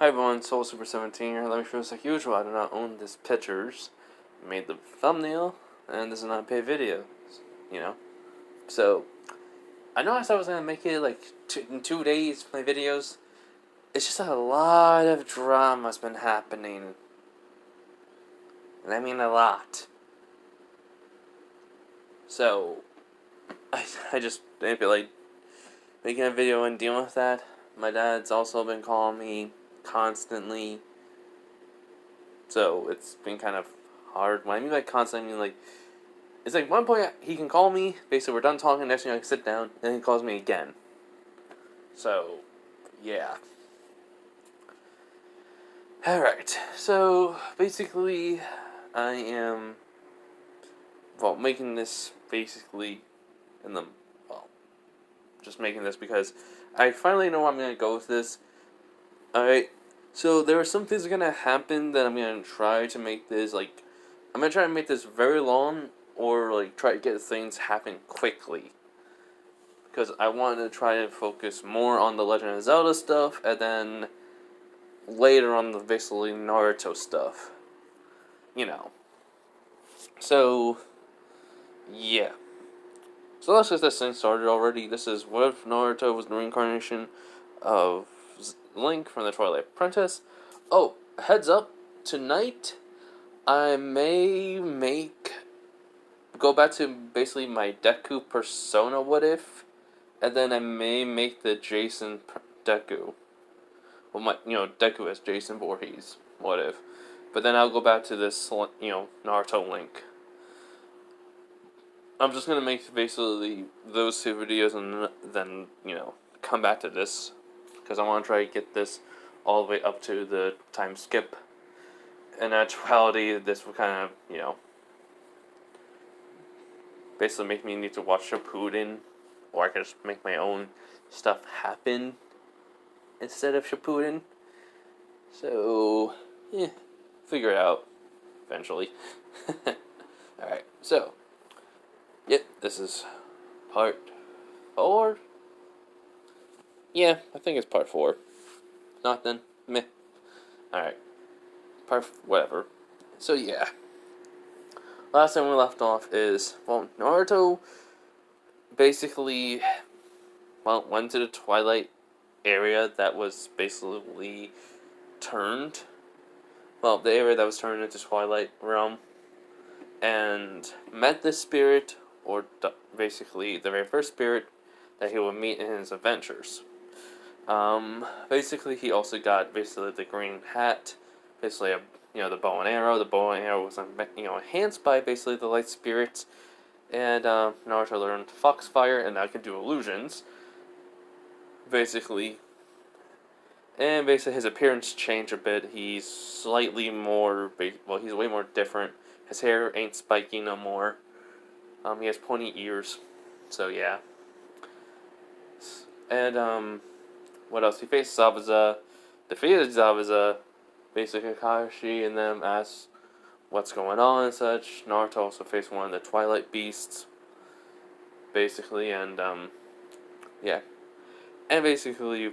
Hi everyone, Soul Super 17 here. Let me finish like usual. I do not own this pictures. I made the thumbnail, and this is not a paid video. You know? So, I know I said I was going to make it like in 2 days, my videos. It's just a lot of drama's been happening. And I mean a lot. So, I just didn't feel like making a video and dealing with that. My dad's also been calling me constantly. So it's been kind of hard. When I mean by constantly, I mean like it's like one point he can call me. Basically, we're done talking. Next thing I can sit down, and then he calls me again. So, yeah. All right. So basically, I am making this basically in the just making this because I finally know I'm gonna go with this. All right. So there are some things that are gonna happen that I'm gonna try to make this like I'm gonna try to make this very long or like try to get things happen quickly. Because I want to try to focus more on the Legend of Zelda stuff and then later on the basically Naruto stuff. You know. So yeah. So let's get this thing started already. This is what if Naruto was the reincarnation of Link from the Twilight Princess. Oh, heads up, tonight I may go back to basically my Deku persona what if, and then I may make the Jason Deku. Well, Deku as Jason Voorhees what if, but then I'll go back to this Naruto Link. I'm just gonna make basically those two videos and then come back to this because I want to try to get this all the way up to the time skip. In actuality, this will kind of basically make me need to watch Shippuden, or I can just make my own stuff happen instead of Shippuden. So, yeah, figure it out eventually. Alright, so, yep, this is part 4. Yeah, I think it's part 4. Not then, meh. Alright, whatever. So, yeah. Last time we left off is, Naruto basically, went to the Twilight area that was basically turned. The area that was turned into Twilight Realm. And met this spirit, or basically the very first spirit that he would meet in his adventures. Basically, he also got basically the green hat, basically the bow and arrow. The bow and arrow was enhanced by basically the light spirits, and Naruto learned Foxfire, and now can do illusions. Basically, and basically his appearance changed a bit. He's slightly more he's way more different. His hair ain't spiky no more. He has pointy ears, so yeah. And what else? He faced Zabuza, defeated Zabuza. Basically, Kakashi and them asked what's going on and such. Naruto also faced one of the Twilight Beasts, basically, and yeah. And basically,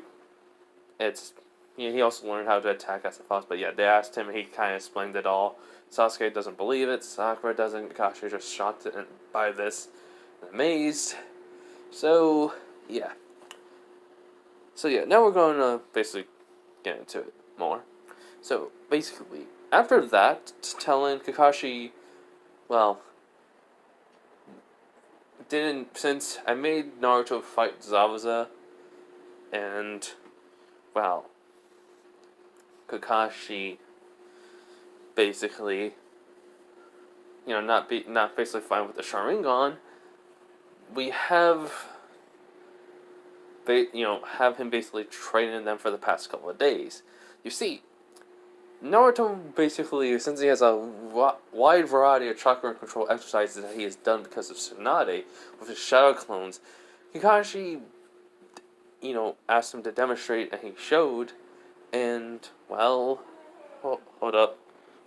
he also learned how to attack as a fox, but yeah, they asked him, and he kind of explained it all. Sasuke doesn't believe it, Sakura doesn't, Kakashi just shocked by this, amazed. So, yeah. Now we're going to basically get into it more. So, basically, after that, telling Kakashi, since I made Naruto fight Zabuza, and, Kakashi basically, not basically fine with the Sharingan, we have him basically training them for the past couple of days. You see, Naruto basically, since he has a wide variety of chakra control exercises that he has done because of Tsunade with his shadow clones, Kakashi, asked him to demonstrate, and he showed, and, hold up.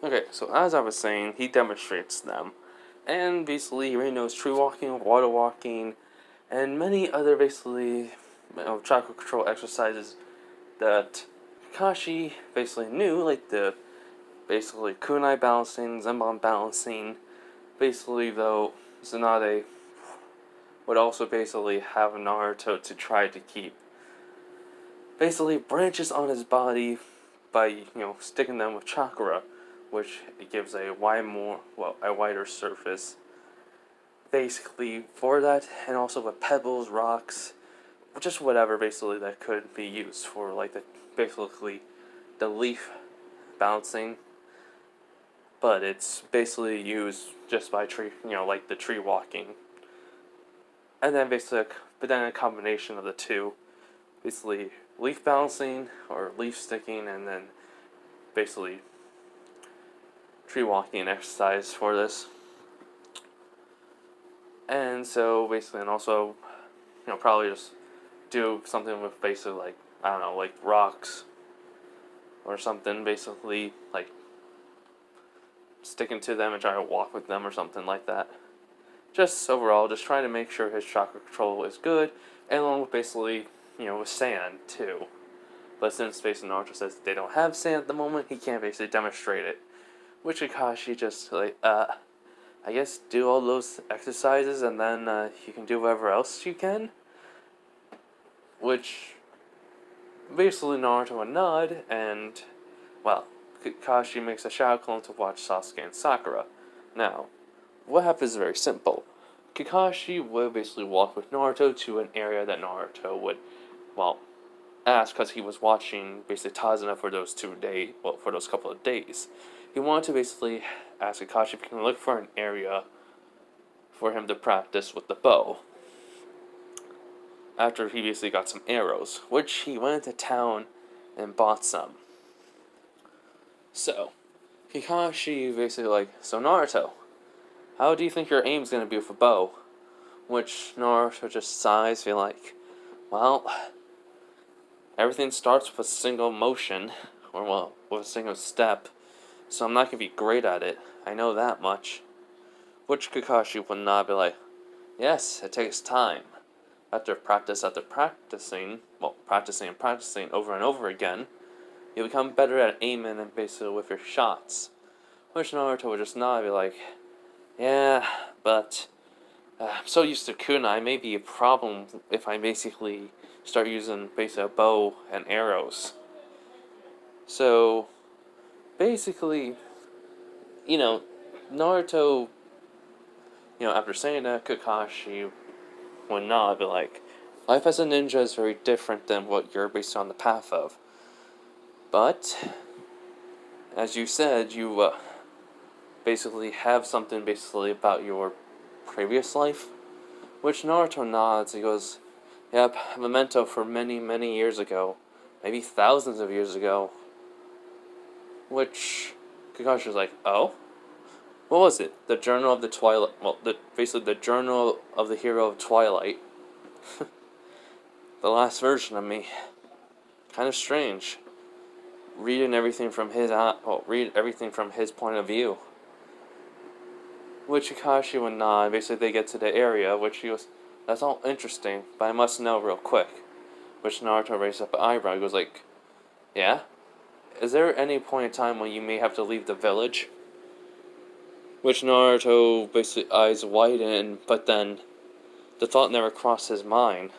Okay, so as I was saying, he demonstrates them, and basically he already knows tree walking, water walking, and many other basically chakra control exercises that Kakashi basically knew, like, the basically kunai balancing, zenbon balancing. Basically, though, Tsunade would also basically have Naruto to try to keep basically branches on his body by, sticking them with chakra, which it gives a wider surface basically for that, and also with pebbles, rocks, just whatever basically that could be used for, like, the leaf bouncing. But it's basically used just by tree, like the tree walking. And then but then a combination of the two, basically leaf balancing or leaf sticking, and then basically tree walking exercise for this. And so basically, and also, probably just do something with basically, like, I don't know, like rocks or something, basically, like sticking to them and try to walk with them or something like that. Just overall, just trying to make sure his chakra control is good, and along with basically, with sand too. But since basically Naruto says they don't have sand at the moment, he can't basically demonstrate it. Which Kakashi just like, I guess do all those exercises and then you can do whatever else you can. Which basically Naruto would nod, and well, Kakashi makes a shadow clone to watch Sasuke and Sakura. Now, what happens is very simple. Kakashi would basically walk with Naruto to an area that Naruto would, ask, because he was watching basically Tazuna for those for those couple of days. He wanted to basically ask Kakashi if he can look for an area for him to practice with the bow. After he basically got some arrows, which he went into town and bought some. So, Kakashi basically like, so Naruto, how do you think your aim's gonna be with a bow? Which Naruto just sighs, being like, well, everything starts with a single motion, or with a single step, so I'm not gonna be great at it. I know that much. Which Kakashi would not be like, yes, it takes time. After practicing and practicing over and over again, you become better at aiming and basically with your shots. Which Naruto would just nod and be like, yeah, but I'm so used to kunai, it may be a problem if I basically start using basically a bow and arrows. So, basically, Naruto, after saying that, Kakashi would not be like, life as a ninja is very different than what you're based on the path of. But, as you said, you basically have something basically about your previous life. Which Naruto nods, he goes, yep, a memento for many, many years ago. Maybe thousands of years ago. Which Kakashi was like, oh? What was it? The Journal of the Twilight. Basically the Journal of the Hero of Twilight. The last version of me. Kind of strange. Read everything from his point of view. Which Kakashi would nod. Basically, they get to the area, which he goes, that's all interesting, but I must know real quick. Which Naruto raised up an eyebrow. He goes like, yeah? Is there any point in time when you may have to leave the village? Which Naruto basically eyes widen, but then the thought never crossed his mind.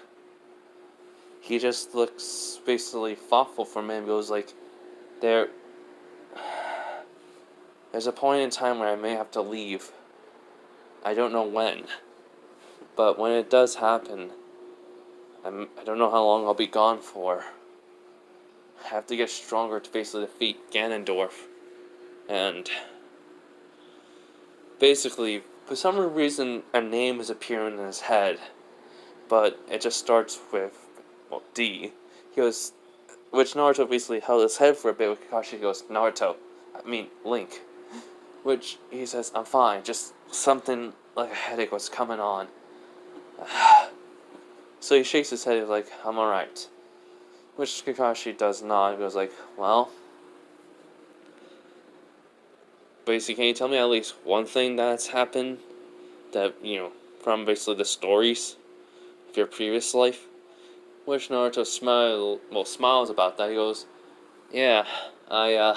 He just looks basically thoughtful for a minute and goes like, there's a point in time where I may have to leave. I don't know when. But when it does happen, I don't know how long I'll be gone for. I have to get stronger to basically defeat Ganondorf. And basically, for some reason, a name is appearing in his head. But it just starts with, D. He goes, which Naruto basically held his head for a bit with Kakashi. He goes, Link. Which he says, I'm fine, just something like a headache was coming on. So he shakes his head, he's like, I'm alright. Which Kakashi does not. He goes like, well, basically, can you tell me at least one thing that's happened that, from basically the stories of your previous life? Which Naruto smiles about that. He goes, Yeah, I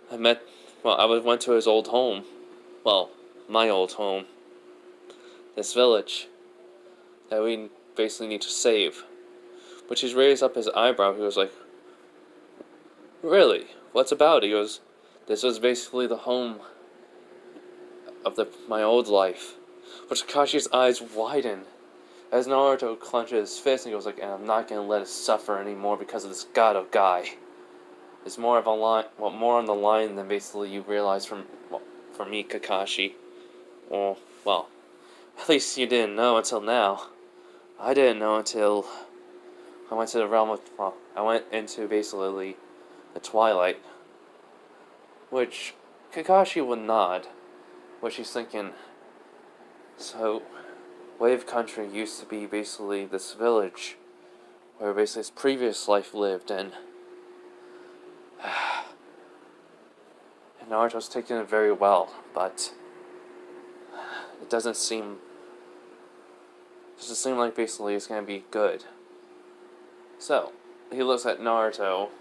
I met. Well, went to his old home. Well, my old home. This village that we basically need to save. But he's raised up his eyebrow. He was like, "Really? What's about it?" He goes, "This was basically the home of my old life." But Kakashi's eyes widen as Naruto clenches his fist and goes like, "And I'm not gonna let it suffer anymore because of this god of guy." It's more of a line, well, more on the line than basically you realize from me, Kakashi. Well, at least you didn't know until now. I didn't know until I went to the realm of, well, I went into basically the twilight, which Kakashi would nod, which he's thinking, so, Wave Country used to be basically this village where basically his previous life lived in. And Naruto's taking it very well, but it doesn't seem like basically it's gonna be good. So, he looks at Naruto.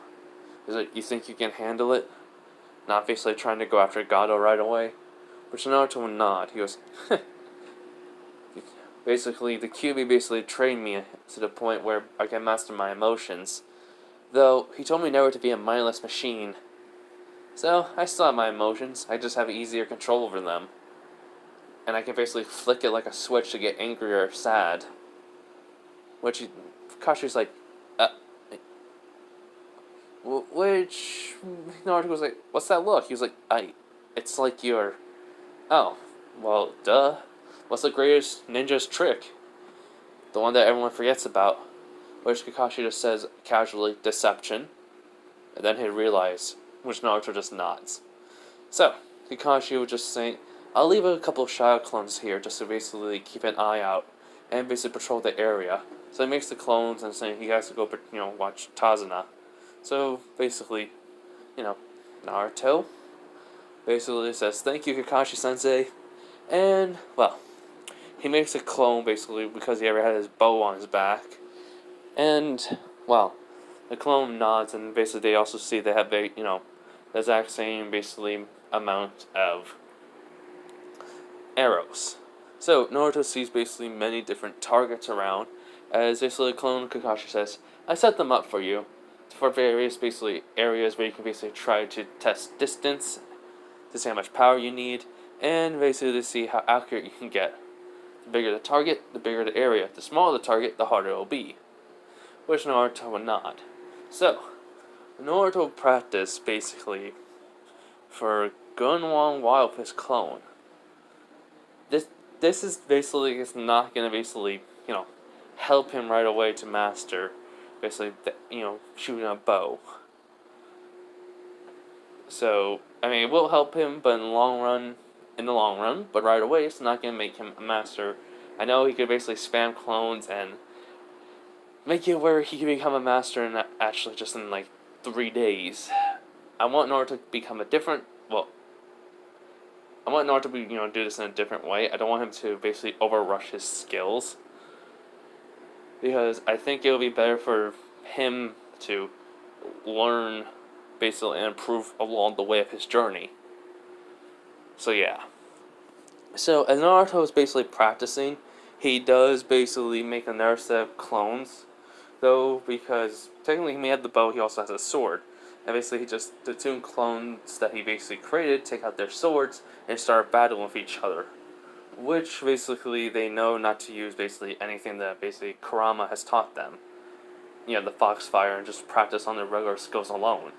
He's like, "You think you can handle it?" Not basically trying to go after Gato right away. Which Naruto would nod. He goes, basically, the Kyuubi basically trained me to the point where I can master my emotions. Though, he told me never to be a mindless machine. So, I still have my emotions, I just have easier control over them. And I can basically flick it like a switch to get angry or sad. Which, Kashi's like, which, Naruto was like, "What's that look?" He was like, it's like you're, oh, well, duh. What's the greatest ninja's trick? The one that everyone forgets about. Which Kakashi just says casually, deception. And then he realizes, which Naruto just nods. So, Kakashi would just say, "I'll leave a couple of shadow clones here just to basically keep an eye out and basically patrol the area." So he makes the clones and saying he has to go, watch Tazuna. So basically, Naruto basically says, "Thank you, Kakashi Sensei." And, well, he makes a clone basically because he ever had his bow on his back. And, well, the clone nods and basically they also see they have the exact same basically amount of arrows. So Naruto sees basically many different targets around as basically clone Kakashi says, "I set them up for you for various basically areas where you can basically try to test distance to see how much power you need and basically to see how accurate you can get. The bigger the target, the bigger the area. The smaller the target, the harder it will be." Which Naruto would nod. So, Naruto practiced basically for Gunwang Wild with his clone. This is basically it's not gonna basically help him right away to master basically shooting a bow. So I mean it will help him, but in the long run, but right away it's not gonna make him a master. I know he could basically spam clones and make it where he can become a master in actually just in like 3 days. I want Naruto to become a different. Well, I want Naruto to do this in a different way. I don't want him to basically overrush his skills because I think it would be better for him to learn basically and improve along the way of his journey. So yeah. So as Naruto is basically practicing, he does basically make another set of clones, though because technically he may have the bow, he also has a sword. And basically the two clones that he basically created take out their swords and start battling with each other. Which basically they know not to use basically anything that basically Kurama has taught them. The Foxfire and just practice on their regular skills alone.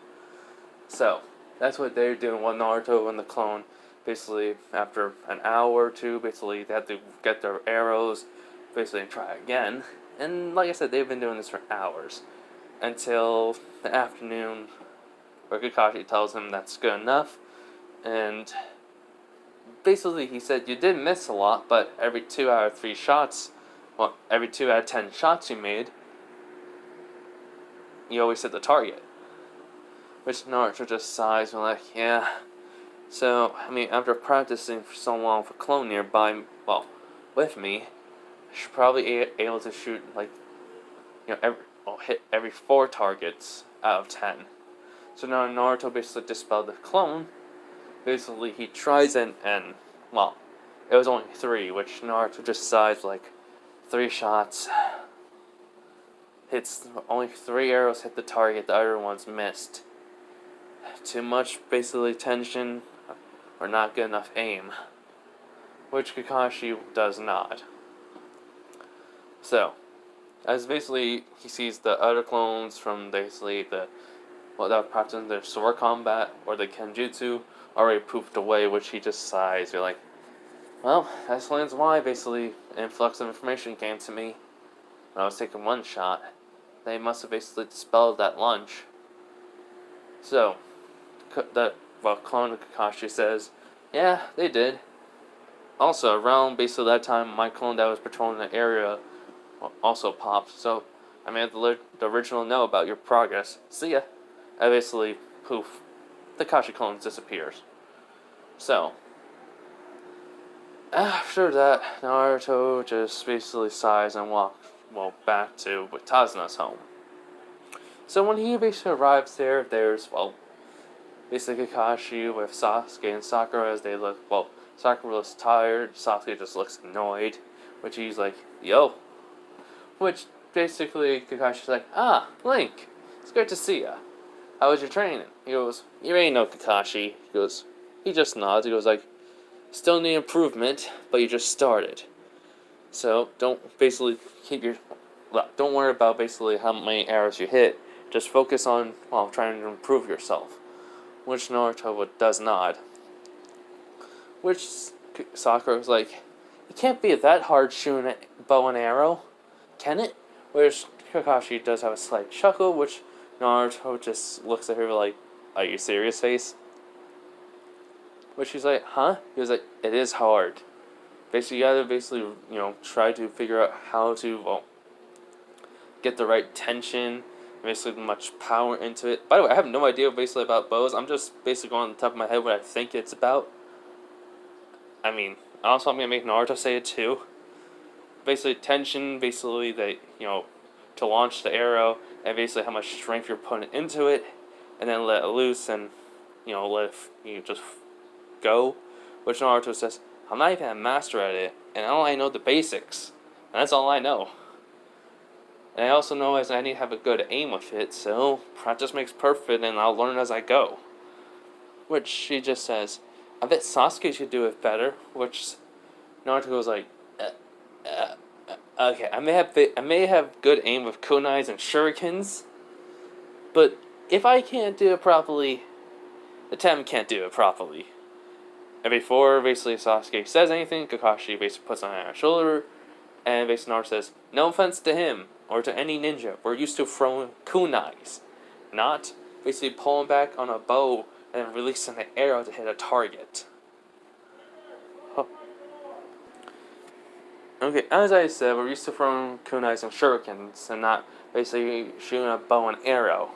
So, that's what they're doing while Naruto and the clone basically after an hour or two, basically they have to get their arrows, basically try again. And like I said, they've been doing this for hours. Until the afternoon where Kakashi tells him that's good enough. And basically he said you did miss a lot, but every 2 out of 3 shots, well, every 2 out of 10 shots you made, you always hit the target. Which Naruto just sighs and like, yeah. So, I mean, after practicing for so long with a clone nearby, well, with me, I should probably be able to shoot, like, hit every 4 targets out of 10. So now Naruto basically dispelled the clone. Basically, he tries and well, it was only 3, which Naruto just sized like 3 shots. Hits only 3 arrows hit the target, the other ones missed. Too much basically tension or not good enough aim, which Kakashi does not. So, as basically he sees the other clones from basically the that were practicing their sword combat or the kenjutsu already poofed away, which he just sighs. You're like, well, that explains why basically an influx of information came to me when I was taking one shot. They must have basically dispelled that lunge. So, clone of Kakashi says, yeah, they did. Also, around basically that time, my clone that was patrolling the area also popped. So, I made the original know about your progress. See ya. And basically, poof, the Kakashi clone disappears. So, after that, Naruto just basically sighs and walks back to Tazuna's home. So when he basically arrives there, there's, basically Kakashi with Sasuke and Sakura as they look, Sakura looks tired, Sasuke just looks annoyed, which he's like, yo. Which basically Kakashi's like, Link, it's great to see ya. How was your training? He goes, you ain't no Kakashi. He just nods, he goes like, still need improvement, but you just started. So don't worry about basically how many arrows you hit. Just focus on trying to improve yourself, which Naruto does not. Which Sakura was like, it can't be that hard shooting a bow and arrow, can it? Which Kakashi does have a slight chuckle, which Naruto just looks at her like, are you serious, face? Which she's like, huh? He was like, it is hard. Basically, you gotta try to figure out how to, get the right tension, basically much power into it. By the way, I have no idea basically about bows. I'm just basically going on the top of my head what I think it's about. I mean, also I'm gonna make Naruto say it too. Basically, tension, basically to launch the arrow, and basically how much strength you're putting into it, and then let it loose and let it just go. Which Naruto says, I'm not even a master at it, and I know the basics, and that's all I know. And I also know as I need to have a good aim with it, so practice makes perfect, and I'll learn as I go. Which she just says, I bet Sasuke should do it better. Which Naruto goes like, okay, I may have good aim with kunais and shurikens, but if I can't do it properly, the Tem can't do it properly. And before basically Sasuke says anything, Kakashi basically puts on her shoulder, and basically Naruto says, no offense to him, or to any ninja, we're used to throwing kunais, not basically pulling back on a bow and releasing an arrow to hit a target. Huh. Okay, as I said, we're used to throwing kunais and shurikens, and not basically shooting a bow and arrow.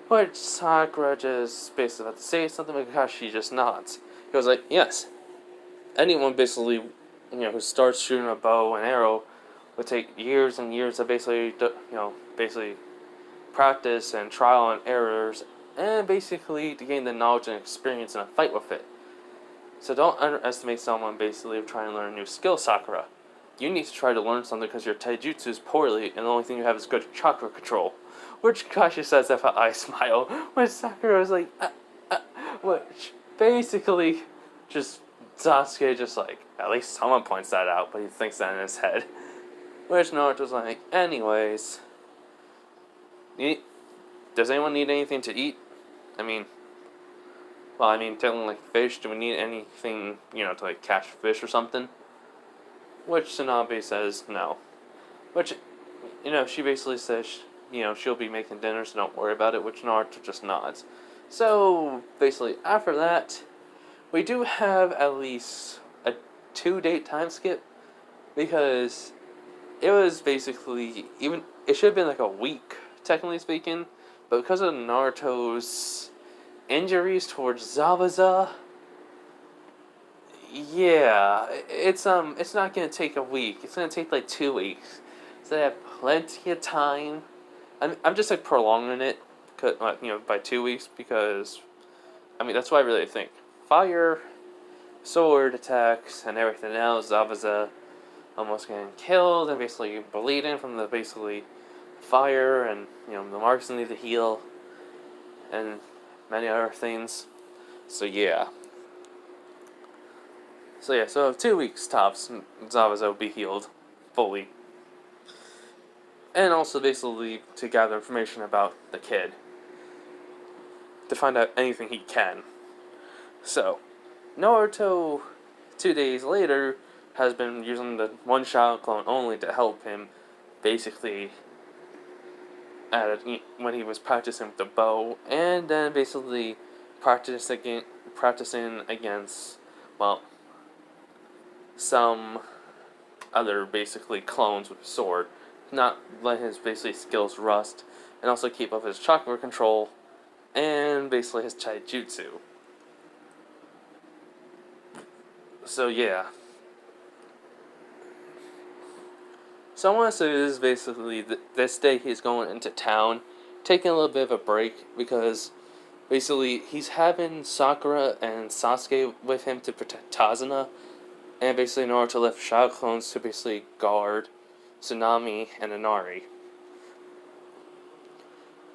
Which Sakura just basically about to say something, but Kakashi just nods. He was like, yes, anyone basically, who starts shooting a bow and arrow would take years and years of basically practice and trial and errors, and basically to gain the knowledge and experience in a fight with it. So don't underestimate someone basically trying to learn a new skill, Sakura. You need to try to learn something because your taijutsu is poorly, and the only thing you have is good chakra control. Which Kakashi says with an eye smile, which Sakura was like, which basically just Sasuke just like, at least someone points that out, but he thinks that in his head. Which Naruto's like, anyways, does anyone need anything to eat? Telling like fish, do we need anything, to like catch fish or something? Which Tsunabe says no. Which, she basically says, she'll be making dinner, so don't worry about it, which Naruto just nods. So, basically, after that, we do have at least a 2-date time skip, because it was basically, it should have been like a week, technically speaking, but because of Naruto's injuries towards Zabuza, yeah, it's not gonna take a week, it's gonna take like 2 weeks, so they have plenty of time I'm just like prolonging it, by 2 weeks because, I mean, that's what I really think. Fire, sword attacks, and everything else. Zabuza almost getting killed and basically bleeding from the basically fire, and the marks need to heal, and many other things. So yeah. So 2 weeks tops, Zabuza will be healed fully. And also basically to gather information about the kid. To find out anything he can. So, Naruto, 2 days later, has been using the one shadow clone only to help him basically when he was practicing with the bow, and then basically practicing against, well, some other basically clones with a sword, not let his basically skills rust, and also keep up his chakra control, and basically his taijutsu. So yeah. So I want to say this is basically this day he's going into town, taking a little bit of a break because basically he's having Sakura and Sasuke with him to protect Tazuna, and basically in order to left shadow clones to basically guard Tsunami and Inari.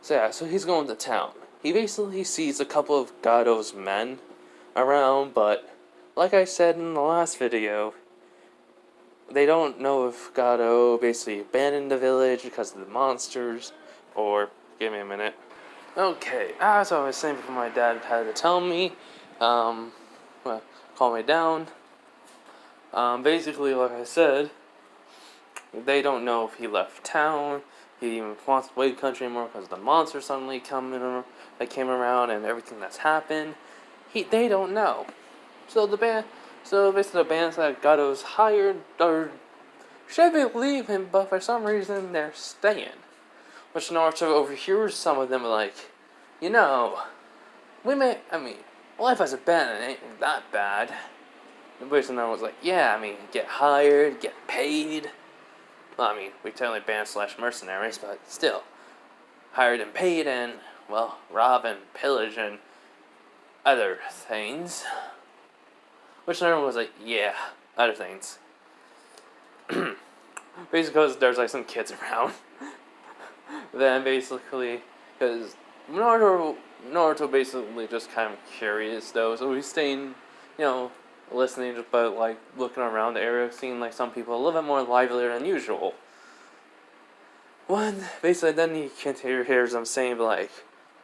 So yeah, so he's going to town. He basically sees a couple of Gado's men around, but like I said in the last video, they don't know if Gado basically abandoned the village because of the monsters, or, give me a minute. Okay, as I was saying before my dad had to tell me, well, calm me down. Basically, like I said, they don't know if he left town, he even wants to leave the country anymore because the monsters suddenly came around and everything that's happened. They don't know. So basically the bands that Gado's hired should be leaving, but for some reason they're staying. Which Naruto overhears some of them like, life as a band ain't that bad. And basically Naruto's like, yeah, get hired, get paid. Well, we technically band/mercenaries, but still. Hired and paid and, well, rob and pillage and other things. Which everyone was like, yeah, other things. Basically because there's like some kids around. Then basically, because Naruto basically just kind of curious though, so he's staying, listening, but like looking around the area, seeing like some people a little bit more livelier than usual. Basically then he hears them saying like,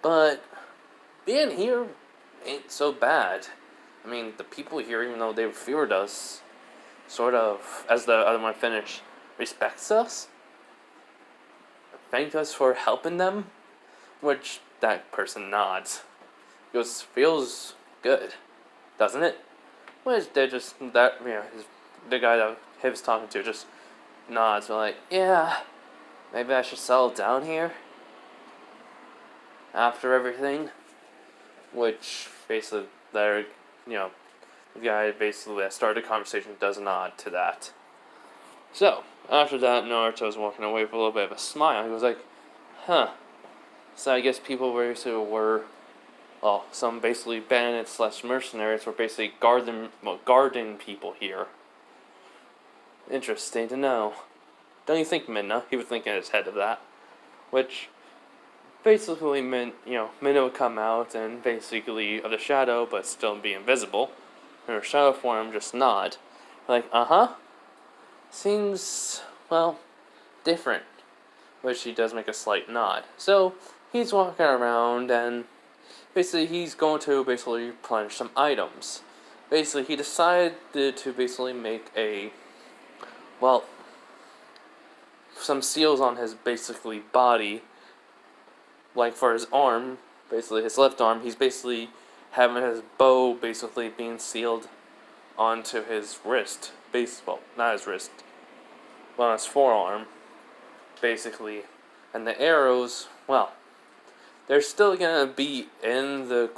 but being here ain't so bad. The people here, even though they feared us, sort of, as the other one finished, respects us, thanked us for helping them, which that person nods. Goes, feels good, doesn't it? Which they just, the guy that he was talking to just nods, like, yeah, maybe I should settle down here after everything, which basically they're, the guy basically that started the conversation does nod to that. So, after that, Naruto's walking away with a little bit of a smile. He was like, huh. So I guess people were, well, some basically bandits/mercenaries were basically guarding people here. Interesting to know. Don't you think, Minna? He was thinking in his head of that. Which basically meant, Minna would come out and basically of the shadow, but still be invisible. In her shadow form, just nod. Like, seems, well, different. Which he does make a slight nod. So, he's walking around and basically he's going to basically replenish some items. Basically, he decided to basically make some seals on his basically body. Like for his arm, basically his left arm, he's basically having his bow basically being sealed onto his wrist. Not his wrist, but on his forearm, basically. And the arrows, well, they're still gonna be in the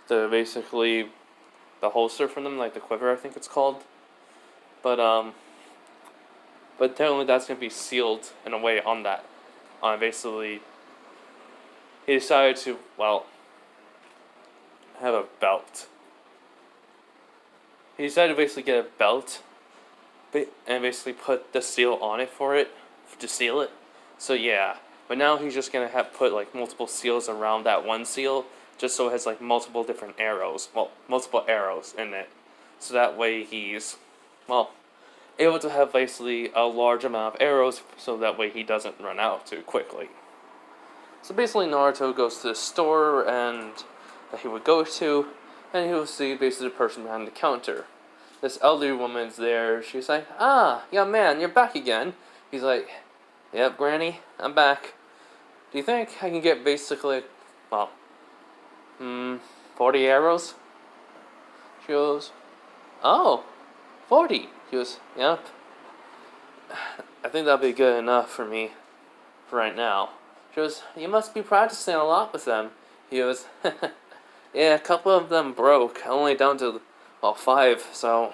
basically the holster for them, like the quiver, I think it's called. But technically that's gonna be sealed in a way on that basically, he decided to, well, have a belt. He decided to basically get a belt and basically put the seal on it for it, to seal it. So yeah, but now he's just gonna have put like multiple seals around that one seal, just so it has like multiple different arrows, well, multiple arrows in it. So that way he's, well, able to have basically a large amount of arrows, so that way he doesn't run out too quickly. So basically Naruto goes to the store and that he would go to, and he will see basically the person behind the counter. This elderly woman's there. She's like, "Ah, young man, you're back again." He's like, "Yep, Granny, I'm back. Do you think I can get basically, well, 40 arrows?" She goes, "Oh, 40." He goes, "Yep. I think that'll be good enough for me for right now." She goes, "You must be practicing a lot with them." He goes, "Yeah, a couple of them broke. Only down to, well, 5, so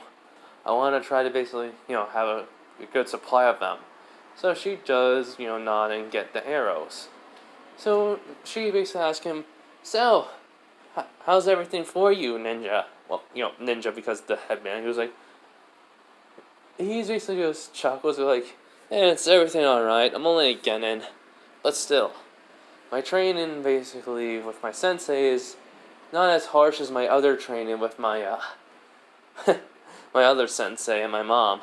I want to try to basically, have a good supply of them." So she does, nod and get the arrows. So she basically asks him, "So, how's everything for you, ninja?" Well, ninja because the headband. He was like, he's basically just chuckles, like, it's everything alright. I'm only a genin. But still, my training basically with my sensei is not as harsh as my other training with my, my other sensei and my mom.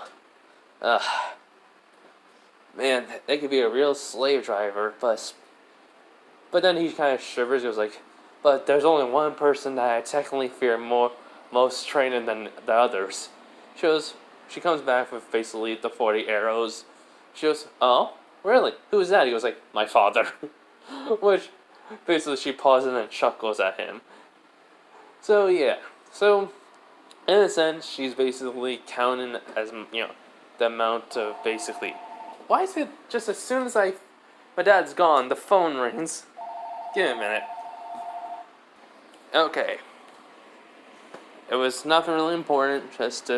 Man, they could be a real slave driver, but then he kind of shivers. He was like, "But there's only one person that I technically fear most training than the others." She comes back with basically the 40 arrows. She goes, "Oh, really? Who is that?" He goes like, "My father." Which, basically she pauses and chuckles at him. So yeah, so in a sense, she's basically counting as, the amount of basically. Why is it just as soon as my dad's gone, the phone rings? Give me a minute. Okay. It was nothing really important, just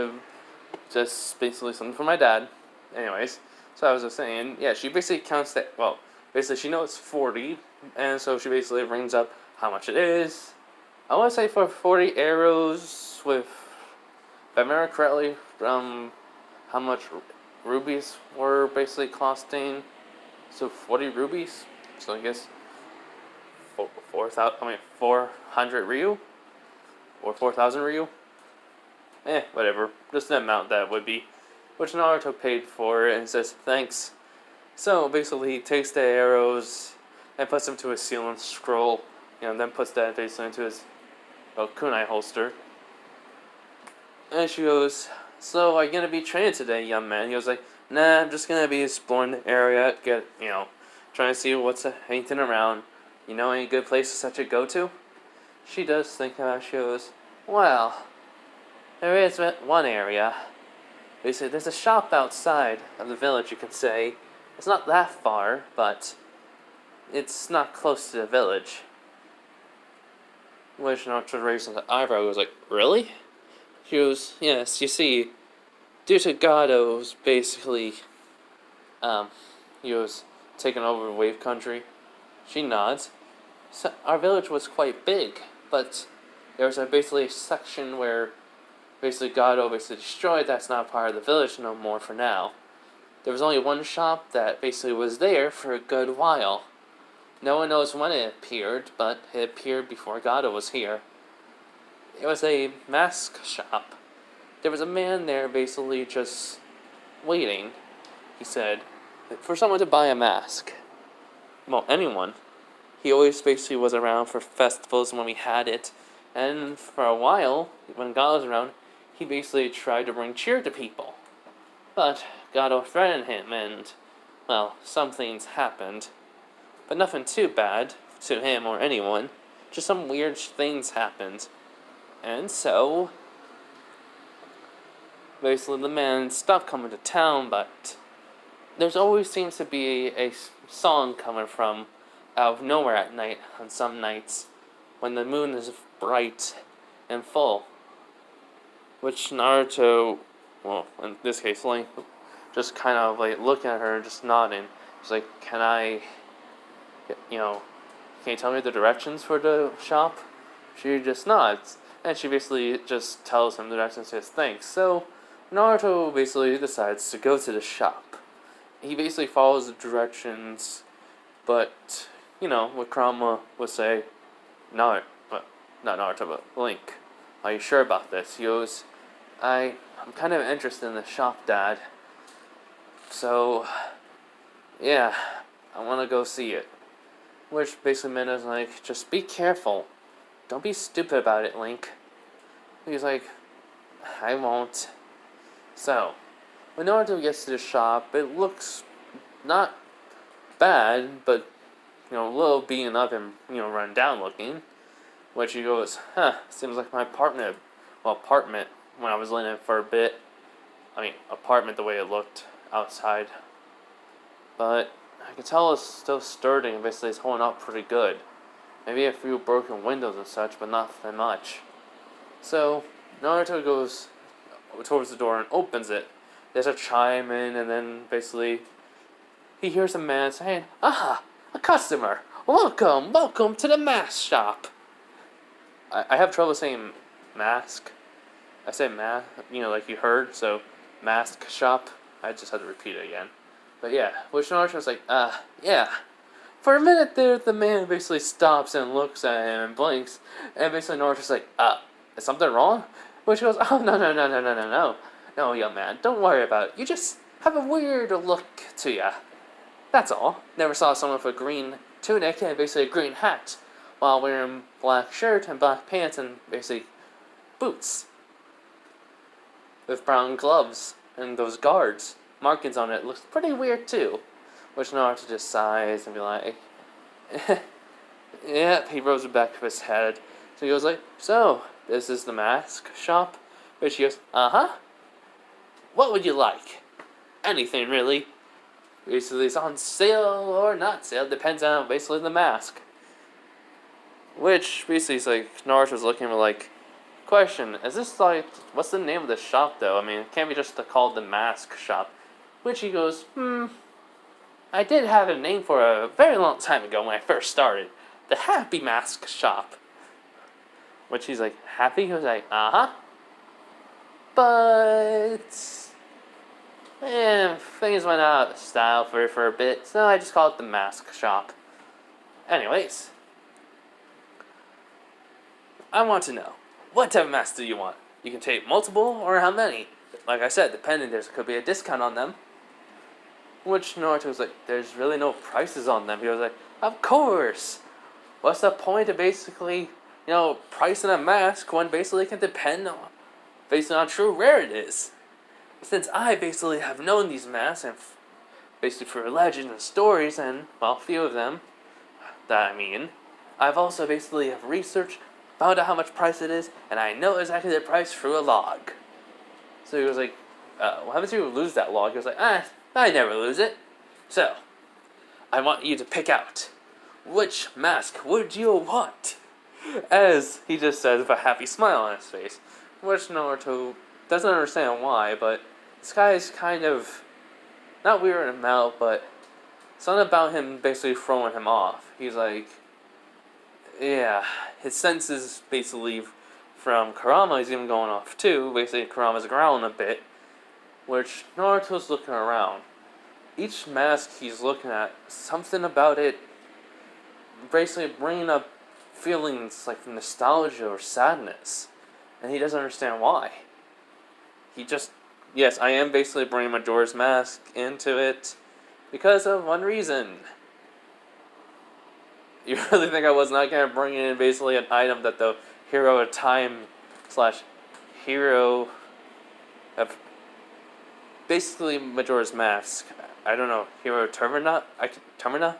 basically something for my dad. Anyways, so I was just saying, yeah, she basically counts that, well, basically she knows 40, and so she basically brings up how much it is. I want to say for 40 arrows with, if I remember correctly, how much rubies were basically costing. So 40 rubies, so I guess 400 Ryu? Or 4,000 Ryu? Whatever. Just the amount that would be. Which Naruto paid for and says, "Thanks." So basically he takes the arrows and puts them to his seal and scroll, then puts that basically into his kunai holster. And she goes, "So are you gonna be training today, young man?" He goes like, "Nah, I'm just gonna be exploring the area, trying to see what's anything around. You know any good places I should go to?" She does think about it. She goes, "Well, there is one area. Basically, there's a shop outside of the village, you could say. It's not that far, but it's not close to the village." Which Naruto raised an eyebrow. He was like, "Really?" She goes, "Yes, you see, due to Gado's basically, he was taken over Wave Country." She nods. "So our village was quite big, but there was basically a section where basically Gado basically destroyed. That's not part of the village no more for now. There was only one shop that basically was there for a good while. No one knows when it appeared, but it appeared before Gado was here. It was a mask shop. There was a man there basically just waiting," he said, "for someone to buy a mask. Well, anyone. He always basically was around for festivals when we had it, and for a while, when Gado was around, he basically tried to bring cheer to people. But Gado threatened him, and, well, some things happened. But nothing too bad to him or anyone. Just some weird things happened. And so, basically the man stopped coming to town, but there's always seems to be a song coming from out of nowhere at night on some nights when the moon is bright and full." Which Naruto, well, in this case, Link, just kind of like looking at her and just nodding. He's like, "Can I you know, can you tell me the directions for the shop? She just nods, and she basically just tells him the directions and says thanks. So Naruto basically decides to go to the shop. He basically follows the directions, but, you know, what Kurama would say, no, not Naruto, but Link, are you sure about this? He goes, I'm kind of interested in the shop, Dad. So, yeah, I want to go see it. Which basically meant is like, just be careful. Don't be stupid about it, Link. He's like, I won't. So, when Naruto gets to the shop, it looks not bad, but, you know, a little beaten up and, you know, run down looking. Which he goes, seems like my apartment, when I was living in it for a bit. I mean, apartment the way it looked outside. But I can tell it's still sturdy and basically it's holding up pretty good. Maybe a few broken windows and such, but not that much. So, Naruto goes towards the door and opens it. There's a chime in, and then basically he hears a man saying, "Ah, a customer! Welcome to the mask shop." I have trouble saying mask. I say mask, you know, like you heard, so mask shop. I just had to repeat it again. But yeah, which Naruto's like, yeah. For a minute there, the man basically stops and looks at him and blinks, and basically Naruto's like, is something wrong? Which goes, oh, no. No, young man, don't worry about it. You just have a weird look to ya. That's all. Never saw someone with a green tunic and basically a green hat, while wearing black shirt and black pants and basically boots. With brown gloves and those guards. Markings on it looks pretty weird too. Which Naruto just sighs and be like, yeah, he rose the back of his head. So he goes like, so, this is the mask shop? Which he goes, uh-huh. What would you like? Anything, really. Basically, it's on sale or not sale. Depends on basically the mask. Which, basically, is like, Naruto's looking at me like, question, is this like, what's the name of the shop though? I mean, it can't be just called the mask shop. Which he goes, I did have a name for a very long time ago when I first started. The Happy Mask Shop. Which he's like, happy? He was like, uh-huh. But things went out of style for a bit, so I just call it the Mask Shop. Anyways, I want to know, what type of mask do you want? You can take multiple or how many? Like I said, depending, there could be a discount on them. Which Naruto was like, there's really no prices on them. He was like, of course. What's the point of basically, you know, pricing a mask when basically it can depend on, based on how true rare it is. Since I basically have known these masks, and basically for legends and stories, and, well, a few of them, that I mean, I've also basically have researched, found out how much price it is, and I know exactly the price through a log. So he was like, what happens if you lose that log? He was like, I never lose it. So, I want you to pick out, which mask would you want? As he just says with a happy smile on his face. Which Naruto doesn't understand why, but this guy is kind of, not weirding him out, but something about him basically throwing him off. He's like, yeah, his senses basically from Kurama, he's even going off too. Basically, Kurama's growling a bit, which Naruto's looking around. Each mask he's looking at, something about it basically bringing up feelings like nostalgia or sadness. And he doesn't understand why. He just, yes, I am basically bringing Majora's Mask into it because of one reason. You really think I was not going to bring in basically an item that the hero of time / hero of basically Majora's Mask. I don't know, Hero Termina? Termina?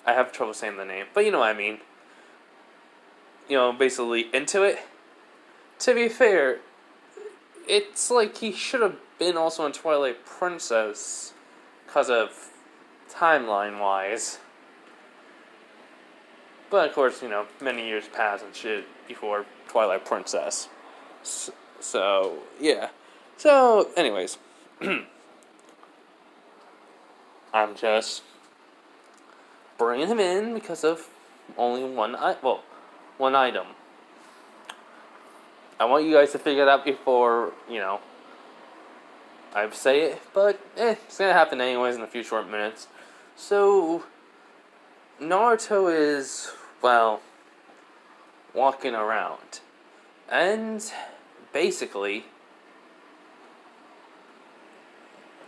I have trouble saying the name, but you know what I mean. You know, basically into it. To be fair, it's like he should have been also in Twilight Princess because of timeline-wise. But of course, you know, many years pass and shit before Twilight Princess. So yeah. So, anyways. I'm just bringing him in because of only one item. I want you guys to figure it out before, I say it, but it's gonna happen anyways in a few short minutes. So, Naruto is, walking around. And, basically,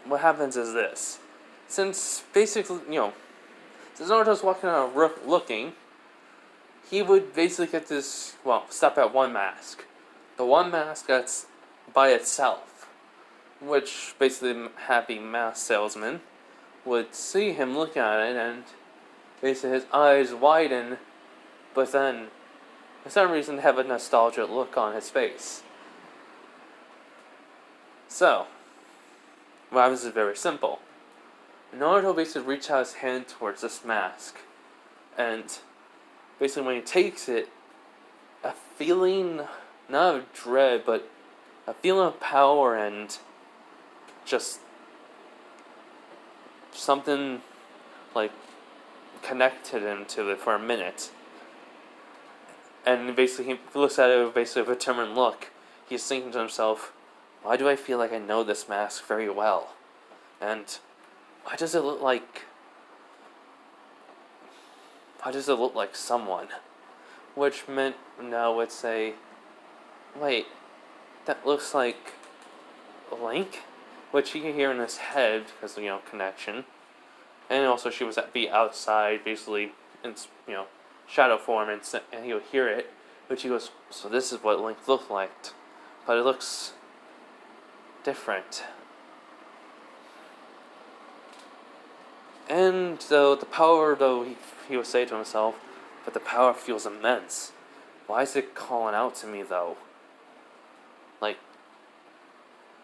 what happens is this. Since Naruto's walking around looking, he would basically get this, stop at one mask. The one mask that's by itself, which basically the happy mask salesman would see him look at it, and basically his eyes widen, but then for some reason have a nostalgic look on his face. So, what happens is very simple. Naruto basically reaches out his hand towards this mask, and basically when he takes it, a feeling, not of dread, but a feeling of power and just something like connected him to it for a minute. And basically he looks at it with basically a determined look. He's thinking to himself, why do I feel like I know this mask very well? And why does it look like someone? Which meant now would say, wait, that looks like Link? Which he can hear in his head because connection. And also she was be outside, basically in shadow form, and he would hear it. Which he goes, so this is what Link looked like, but it looks different. And though the power, he would say to himself, but the power feels immense. Why is it calling out to me though? Like,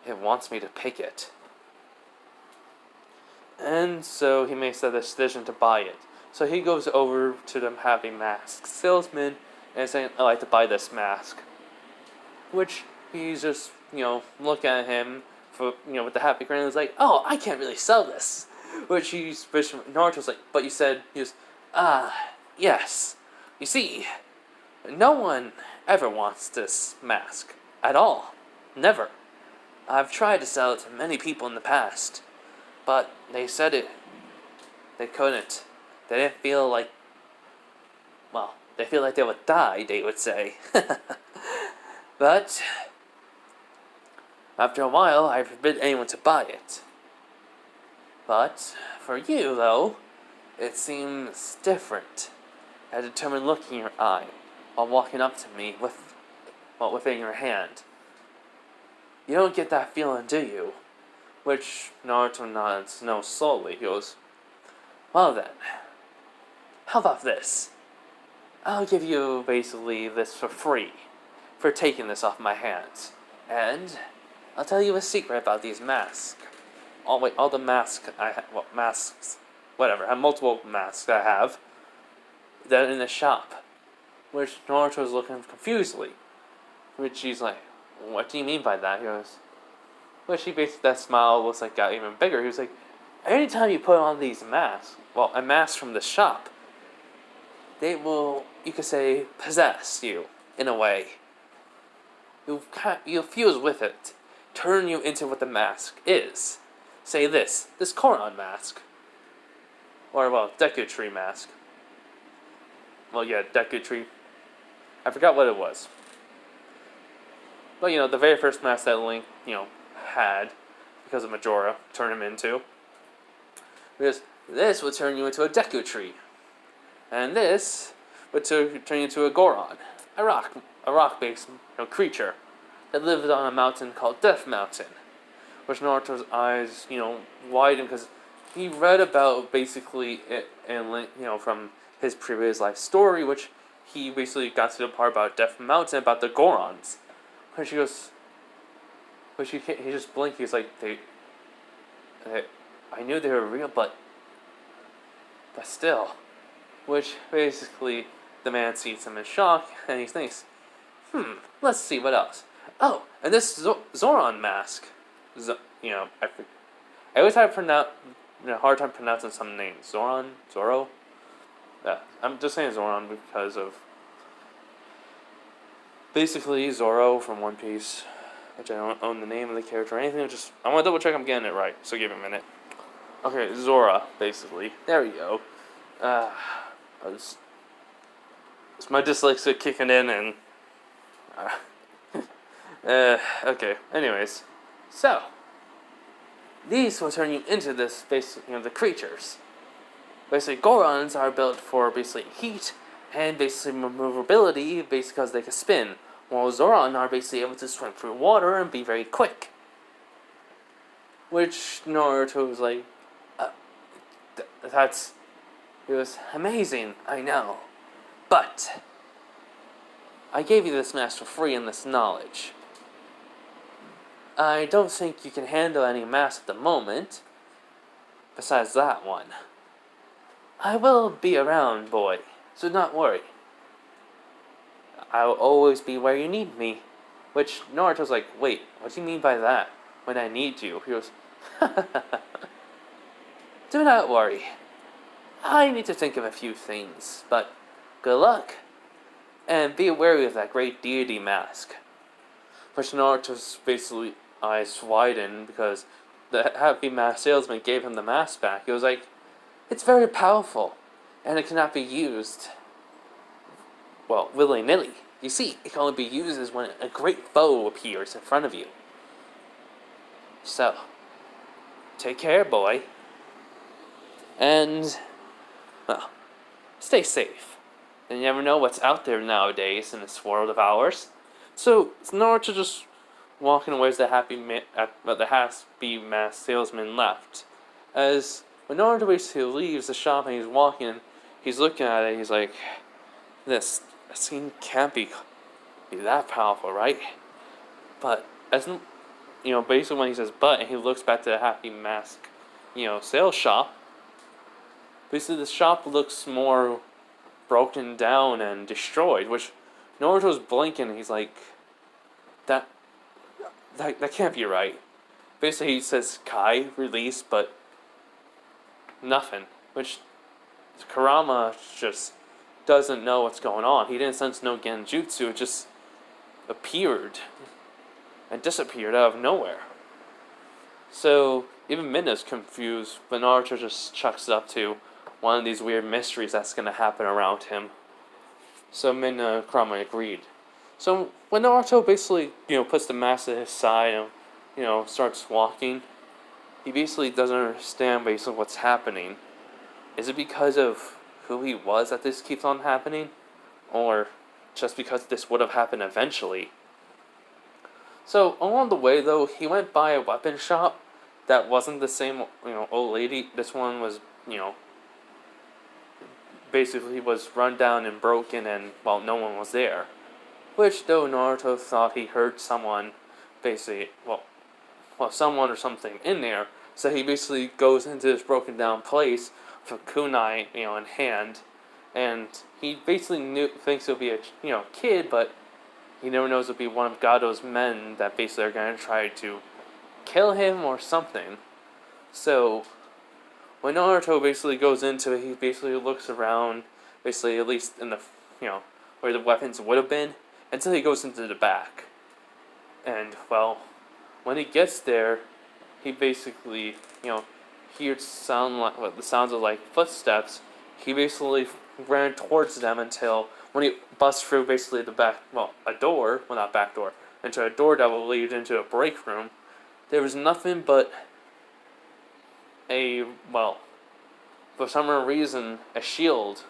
it wants me to pick it. And so he makes the decision to buy it. So he goes over to the happy mask salesman and saying, I'd like to buy this mask. Which he's just, looking at him for, with the happy grin, and he's like, oh, I can't really sell this. Which Naruto's like, but you said, he was, yes. You see, no one ever wants this mask. At all. Never. I've tried to sell it to many people in the past, but they said they couldn't. They didn't feel like, they feel like they would die, they would say. But, after a while, I forbid anyone to buy it. But, for you, though, it seems different. A determined look in your eye, while walking up to me within your hand. You don't get that feeling, do you? Which Naruto nods no slowly. He goes, well then, how about this? I'll give you basically this for free, for taking this off my hands. And I'll tell you a secret about these masks. All the masks I have, I have multiple masks I have that are in the shop. Which Naruto's looking confusedly. Which he's like, what do you mean by that? He goes, which he basically, that smile looks like got even bigger. He was like, anytime you put on these masks, a mask from the shop, they will, you could say, possess you, in a way. You'll fuse with it, turn you into what the mask is. Say this Koron mask. Or, Deku Tree mask. Deku Tree. I forgot what it was. But, the very first mask that Link, had, because of Majora, turned him into. Because this would turn you into a Deku Tree. And this would turn you into a Goron. A rock-based creature that lived on a mountain called Death Mountain. Which Naruto's eyes, widened because he read about basically it and from his previous life story, which he basically got to the part about Death Mountain, about the Gorons. Which he goes, he just blinked. He's like, I knew they were real, but still. Which basically the man sees him in shock, and he thinks, let's see what else. Oh, and this Zoran mask. I always have a hard time pronouncing some names. Zoro? I'm just saying Zoran because of basically Zoro from One Piece, which I don't own the name of the character or anything. I want to double check I'm getting it right, so give me a minute. Okay, Zora, basically. There we go. It's my dyslexia kicking in and. Okay. Anyways, so these will turn you into this basically the creatures. Basically, Gorons are built for basically heat and basically maneuverability, basically because they can spin, while Zoran are basically able to swim through water and be very quick. Which Naruto was like, it was amazing, I know, but I gave you this mask for free and this knowledge. I don't think you can handle any mask at the moment, besides that one. I will be around, boy, so don't worry. I'll always be where you need me. Which Naruto's like, wait, what do you mean by that? When I need you? He goes, do not worry. I need to think of a few things, but good luck. And be wary of that great deity mask. Which Naruto's basically eyes widened because the happy mask salesman gave him the mask back. He was like, it's very powerful, and it cannot be used, well, willy-nilly. You see, it can only be used when a great foe appears in front of you. So, take care, boy. And, well, stay safe. And you never know what's out there nowadays in this world of ours. So, it's Naruto just walking away as the happy mask salesman left. As when Naruto basically leaves the shop and he's walking, he's looking at it, he's like, this scene can't be that powerful, right? But, basically when he says but, and he looks back to the happy mask, sales shop, basically the shop looks more broken down and destroyed, which Naruto's blinking and he's like, that can't be right. Basically he says Kai, release, but nothing, which Kurama just doesn't know what's going on. He didn't sense no genjutsu, it just appeared and disappeared out of nowhere. So even Minna's confused, but Naruto just chucks it up to one of these weird mysteries that's going to happen around him. So Minna and Kurama agreed. So when Naruto basically, puts the mask at his side and, starts walking, he basically doesn't understand basically what's happening. Is it because of who he was that this keeps on happening? Or just because this would have happened eventually? So along the way though, he went by a weapon shop that wasn't the same, old lady. This one was, basically was run down and broken and, well, no one was there. Which, though Naruto thought he heard someone, basically, someone or something in there, so he basically goes into this broken down place with a kunai, in hand, and he basically thinks it'll be a, kid, but he never knows it'll be one of Gado's men that basically are going to try to kill him or something. So, when Naruto basically goes into it, he basically looks around, basically at least in the, where the weapons would have been, until he goes into the back. And, well, when he gets there, he basically, hears the sounds of like footsteps. He basically ran towards them until when he busts through basically a door, well, not back door, into a door that will lead into a break room. There was nothing but for some reason, a shield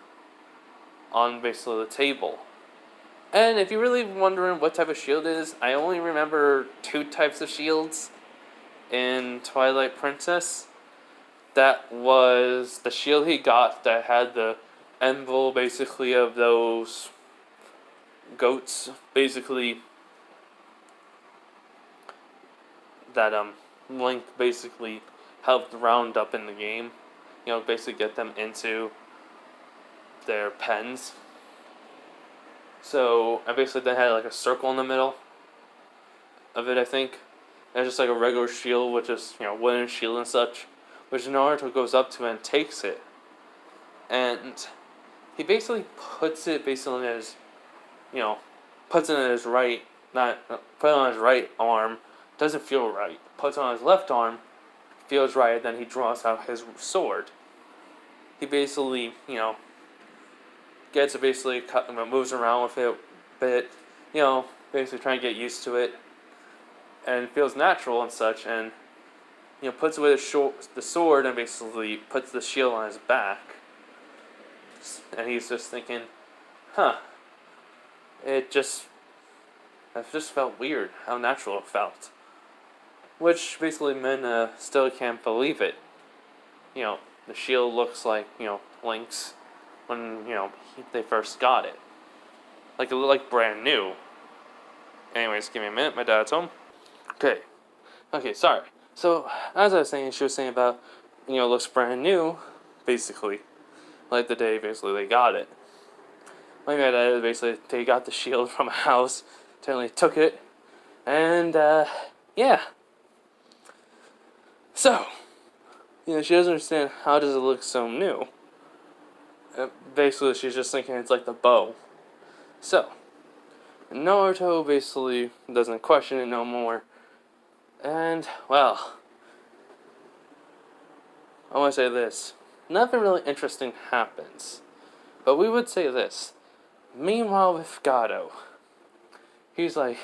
on basically the table. And if you're really wondering what type of shield it is, I only remember 2 types of shields in Twilight Princess. That was the shield he got that had the emblem basically of those goats, basically, that Link basically helped round up in the game. Basically get them into their pens. So I basically then had like a circle in the middle of it, I think. And just like a regular shield with just, wooden shield and such. Which Naruto goes up to and takes it. And he basically puts it basically in his, you know, puts it in his right, not put it on his right arm, doesn't feel right. Puts it on his left arm, feels right. Then he draws out his sword. He basically, gets it basically moves around with it a bit, basically trying to get used to it, and it feels natural and such, and puts it with the sword and basically puts the shield on his back, and he's just thinking, huh, it just felt weird how natural it felt, which basically men still can't believe it. The shield looks like Link's when they first got it, like it looked like brand new. Anyways, give me a minute. My dad's home. Okay, sorry. So as I was saying, she was saying about it looks brand new, basically, like the day basically they got it. My dad basically they got the shield from a house, totally took it, and yeah. So she doesn't understand how does it look so new. Basically, she's just thinking it's like the bow. So Naruto basically doesn't question it no more. And, well, I want to say this. Nothing really interesting happens. But we would say this. Meanwhile with Gato, he's like,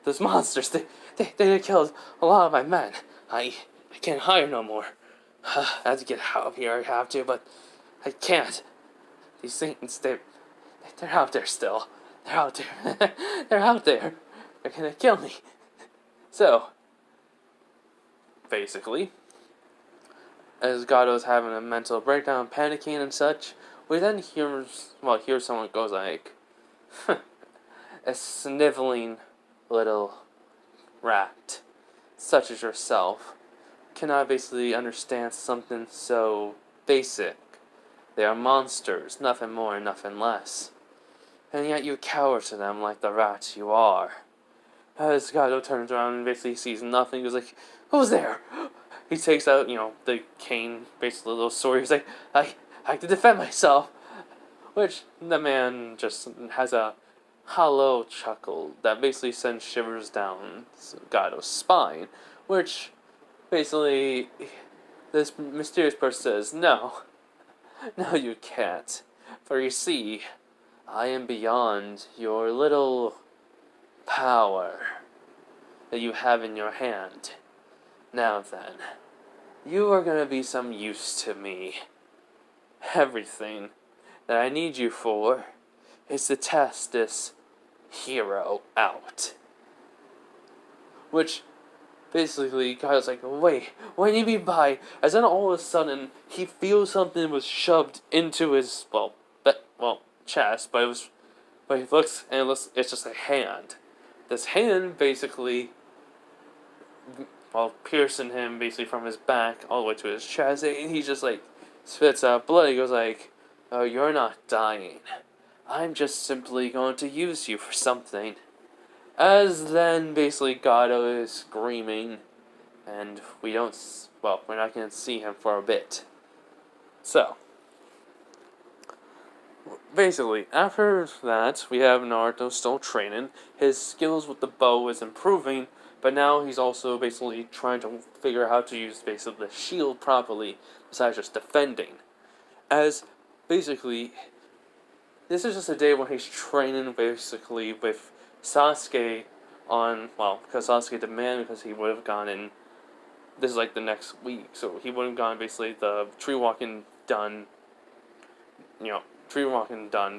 those monsters, they killed a lot of my men. I can't hire no more. I have to get out of here, I have to, but I can't. These things, they're out there still. They're out there. They're out there. They're gonna kill me. So, basically, as Gato's having a mental breakdown, panicking and such, we then hear someone goes like, a sniveling little rat, such as yourself, cannot basically understand something so basic. They are monsters, nothing more, nothing less. And yet you cower to them like the rat you are. As Gato turns around and basically sees nothing, he goes like, who's there? He takes out, the cane, basically a little sword. He's like, I have to defend myself. Which the man just has a hollow chuckle that basically sends shivers down Gato's spine. Which basically this mysterious person says, no, you can't. For you see, I am beyond your little power that you have in your hand. Now then, you are going to be some use to me. Everything that I need you for is to test this hero out. Which, basically, Kai's like, wait, what do you mean by? As then all of a sudden, he feels something was shoved into his, chest, but he looks, and it's just a hand. This hand, basically, piercing him, basically, from his back all the way to his chest, and he just, spits out blood. He goes like, oh, you're not dying. I'm just simply going to use you for something. As then, basically, Gato is screaming, and we're not going to see him for a bit. So, basically, after that, we have Naruto still training. His skills with the bow is improving, but now he's also basically trying to figure out how to use basically the shield properly, besides just defending. As, basically, this is just a day when he's training, basically, with Sasuke because Sasuke demanded, because he would have gone in, this is the next week, so he would have gone, basically, the tree walking done,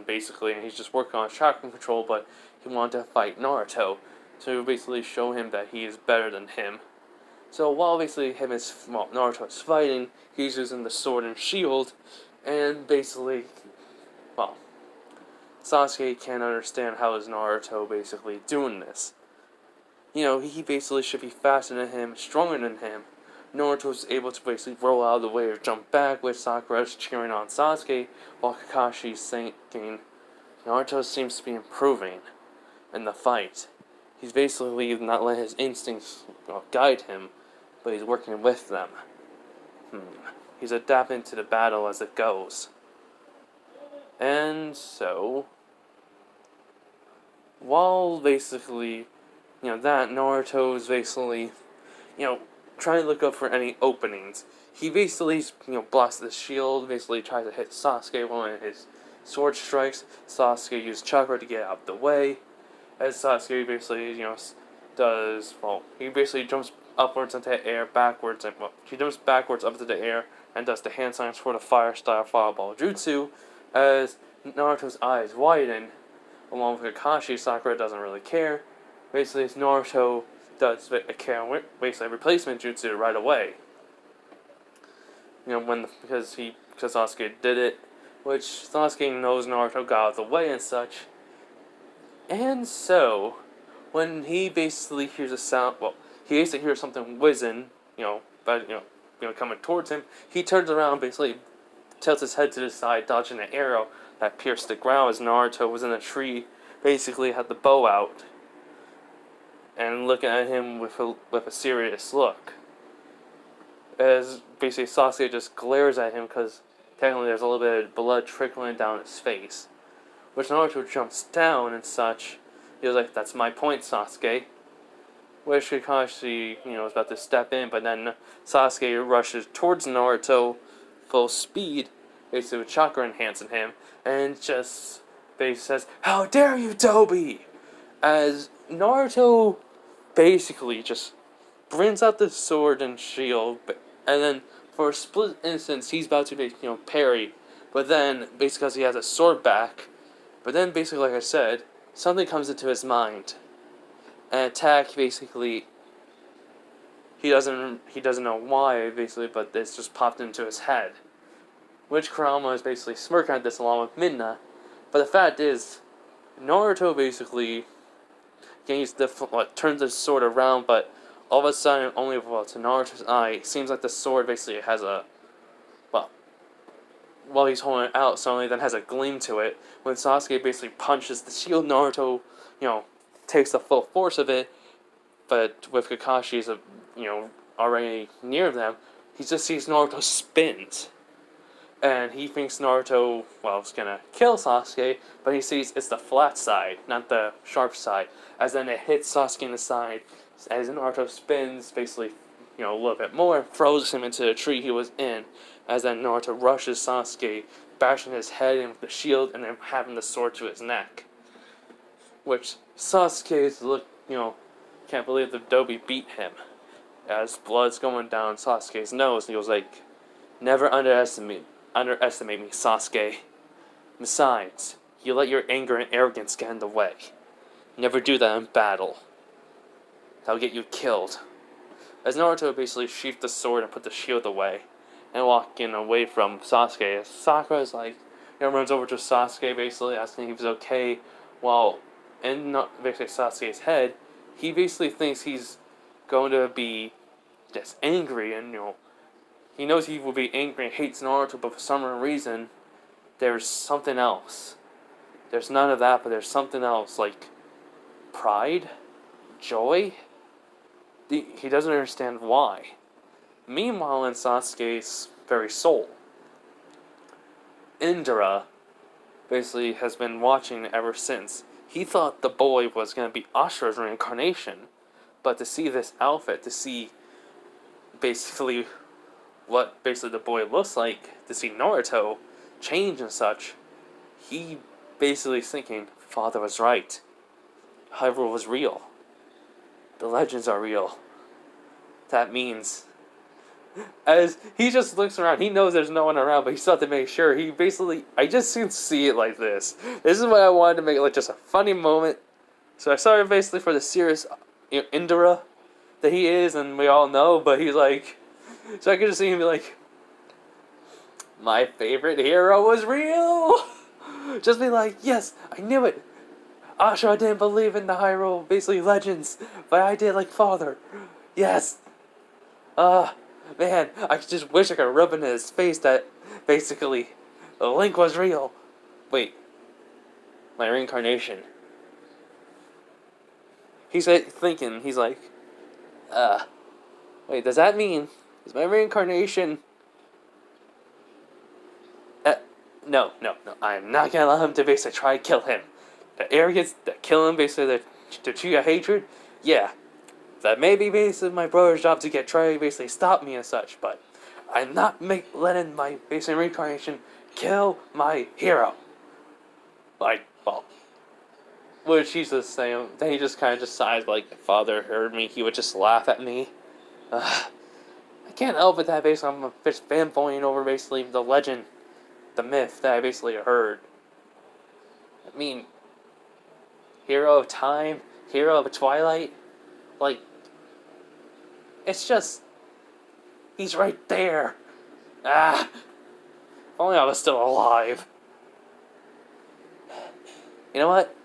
basically, and he's just working on chakra control, but he wanted to fight Naruto to basically show him that he is better than him. So while basically Naruto is fighting, he's using the sword and shield, and basically, Sasuke can't understand how is Naruto basically doing this. He basically should be faster than him, stronger than him. Naruto's able to basically roll out of the way or jump back, with Sakura's cheering on Sasuke, while Kakashi's thinking Naruto seems to be improving in the fight. He's basically not letting his instincts guide him, but he's working with them. He's adapting to the battle as it goes. And so, while basically, that Naruto is basically, trying to look up for any openings. He basically, blocks the shield, basically tries to hit Sasuke when his sword strikes. Sasuke uses chakra to get out of the way. As Sasuke basically, he basically jumps upwards into the air, backwards, and, he jumps backwards up into the air and does the hand signs for the fire style fireball jutsu. As Naruto's eyes widen, along with Kakashi, Sakura doesn't really care. Basically, Naruto does basically a replacement jutsu right away. Because Sasuke did it, which Sasuke knows Naruto got out of the way and such. And so, when he basically hears a sound, he basically hears something whizzing, coming towards him. He turns around, basically tilts his head to the side, dodging an arrow that pierced the ground as Naruto was in a tree, basically had the bow out, and looking at him with a serious look. As basically Sasuke just glares at him because technically there's a little bit of blood trickling down his face. Which Naruto jumps down and such. He was like, "That's my point, Sasuke." Which Kakashi, is about to step in, but then Sasuke rushes towards Naruto full speed, basically with chakra enhancing him, and just basically says, "How dare you, Toby!" As Naruto basically just brings out the sword and shield, and then for a split instant he's about to parry, but then basically because he has a sword back, but then basically like I said, something comes into his mind. An attack basically he doesn't know why basically, but it's just popped into his head. Which Kurama is basically smirking at this along with Minna, but the fact is, Naruto basically turns his sword around, but all of a sudden, only to Naruto's eye, it seems like the sword basically has while he's holding it out, suddenly then has a gleam to it. When Sasuke basically punches the shield, Naruto, takes the full force of it, but with Kakashi's, already near them, he just sees Naruto spins. And he thinks Naruto, is gonna kill Sasuke, but he sees it's the flat side, not the sharp side. As then it hits Sasuke in the side, as Naruto spins, basically, a little bit more, throws him into the tree he was in. As then Naruto rushes Sasuke, bashing his head in with the shield, and then having the sword to his neck. Which Sasuke's can't believe the Dobby beat him. As blood's going down Sasuke's nose, and he was like, "Never underestimate me, Sasuke. Besides, you let your anger and arrogance get in the way. Never do that in battle. That'll get you killed." As Naruto basically sheathed the sword and put the shield away, and walking away from Sasuke, Sakura's runs over to Sasuke basically asking if he's okay, while in basically Sasuke's head, he basically thinks he's going to be just angry, and he knows he will be angry and hates Naruto, but for some reason, there's something else. There's none of that, but there's something else, like pride, joy. He doesn't understand why. Meanwhile, in Sasuke's very soul, Indra basically has been watching ever since. He thought the boy was going to be Ashura's reincarnation, but to see this outfit, to see basically what basically the boy looks like, to see Naruto change and such, he basically is thinking, father was right. Hyrule was real. The legends are real. That means, as he just looks around, he knows there's no one around, but he's still to make sure. I just can see it like this. This is what I wanted to make it like just a funny moment. So I sorry basically for the serious Indra that he is, and we all know, but he's like, so I could just see him be like, my favorite hero was real. Just be like, yes, I knew it. Ashura didn't believe in the Hyrule, basically legends, but I did like father. Yes. Man, I just wish I could rub into his face that basically the Link was real. Wait, my reincarnation. He's thinking, he's like, wait, does that mean, is my reincarnation, No, no, no. I am not gonna allow him to basically try to kill him. The arrogance, the killing, basically the true hatred. Yeah, that may be basically my brother's job to try to basically stop me and such, but I'm not letting my basically reincarnation kill my hero. Like, well, what did Jesus say? Then he just kind of just sighs, like, if Father heard me, he would just laugh at me. I can't help it that basically I'm a fanboying over basically the legend, the myth that I basically heard. I mean, hero of time, hero of twilight, like, it's just, he's right there. If only I was still alive. You know what?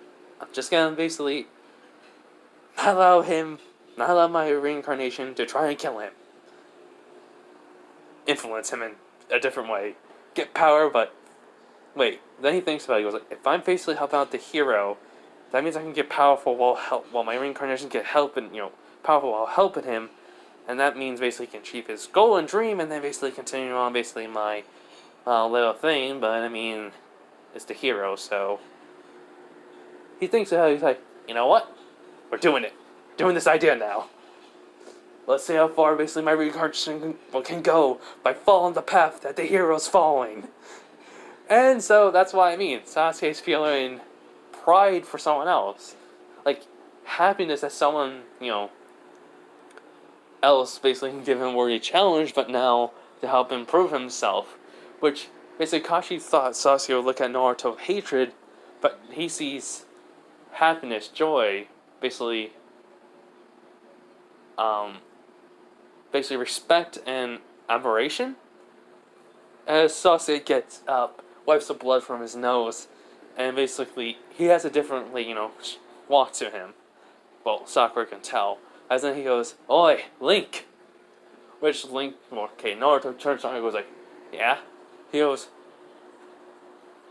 I'm just gonna basically not allow my reincarnation to try and kill him. Influence him in a different way. Get power, but wait. Then he thinks about it. He goes like, if I'm basically helping out the hero, that means I can get powerful while my reincarnation get powerful while helping him, and that means basically he can achieve his goal and dream, and then basically continue on basically my little thing. But I mean, it's the hero, so he thinks about it. He's like, you know what? We're doing it. Doing this idea now. Let's see how far basically my reincarnation can go by following the path that the hero's following. And so that's what I mean. Sasuke's feeling pride for someone else. Like, happiness that someone, else basically can give him a worthy challenge, but now to help improve himself. Which, basically, Kashi thought Sasuke would look at Naruto with hatred, but he sees happiness, joy, basically respect and admiration. As Sasuke gets up, wipes the blood from his nose, and basically he has a different, walk to him. Well, Sakura can tell. As then he goes, "Oi, Link!" Which Link, Naruto turns on and goes like, "Yeah?" He goes,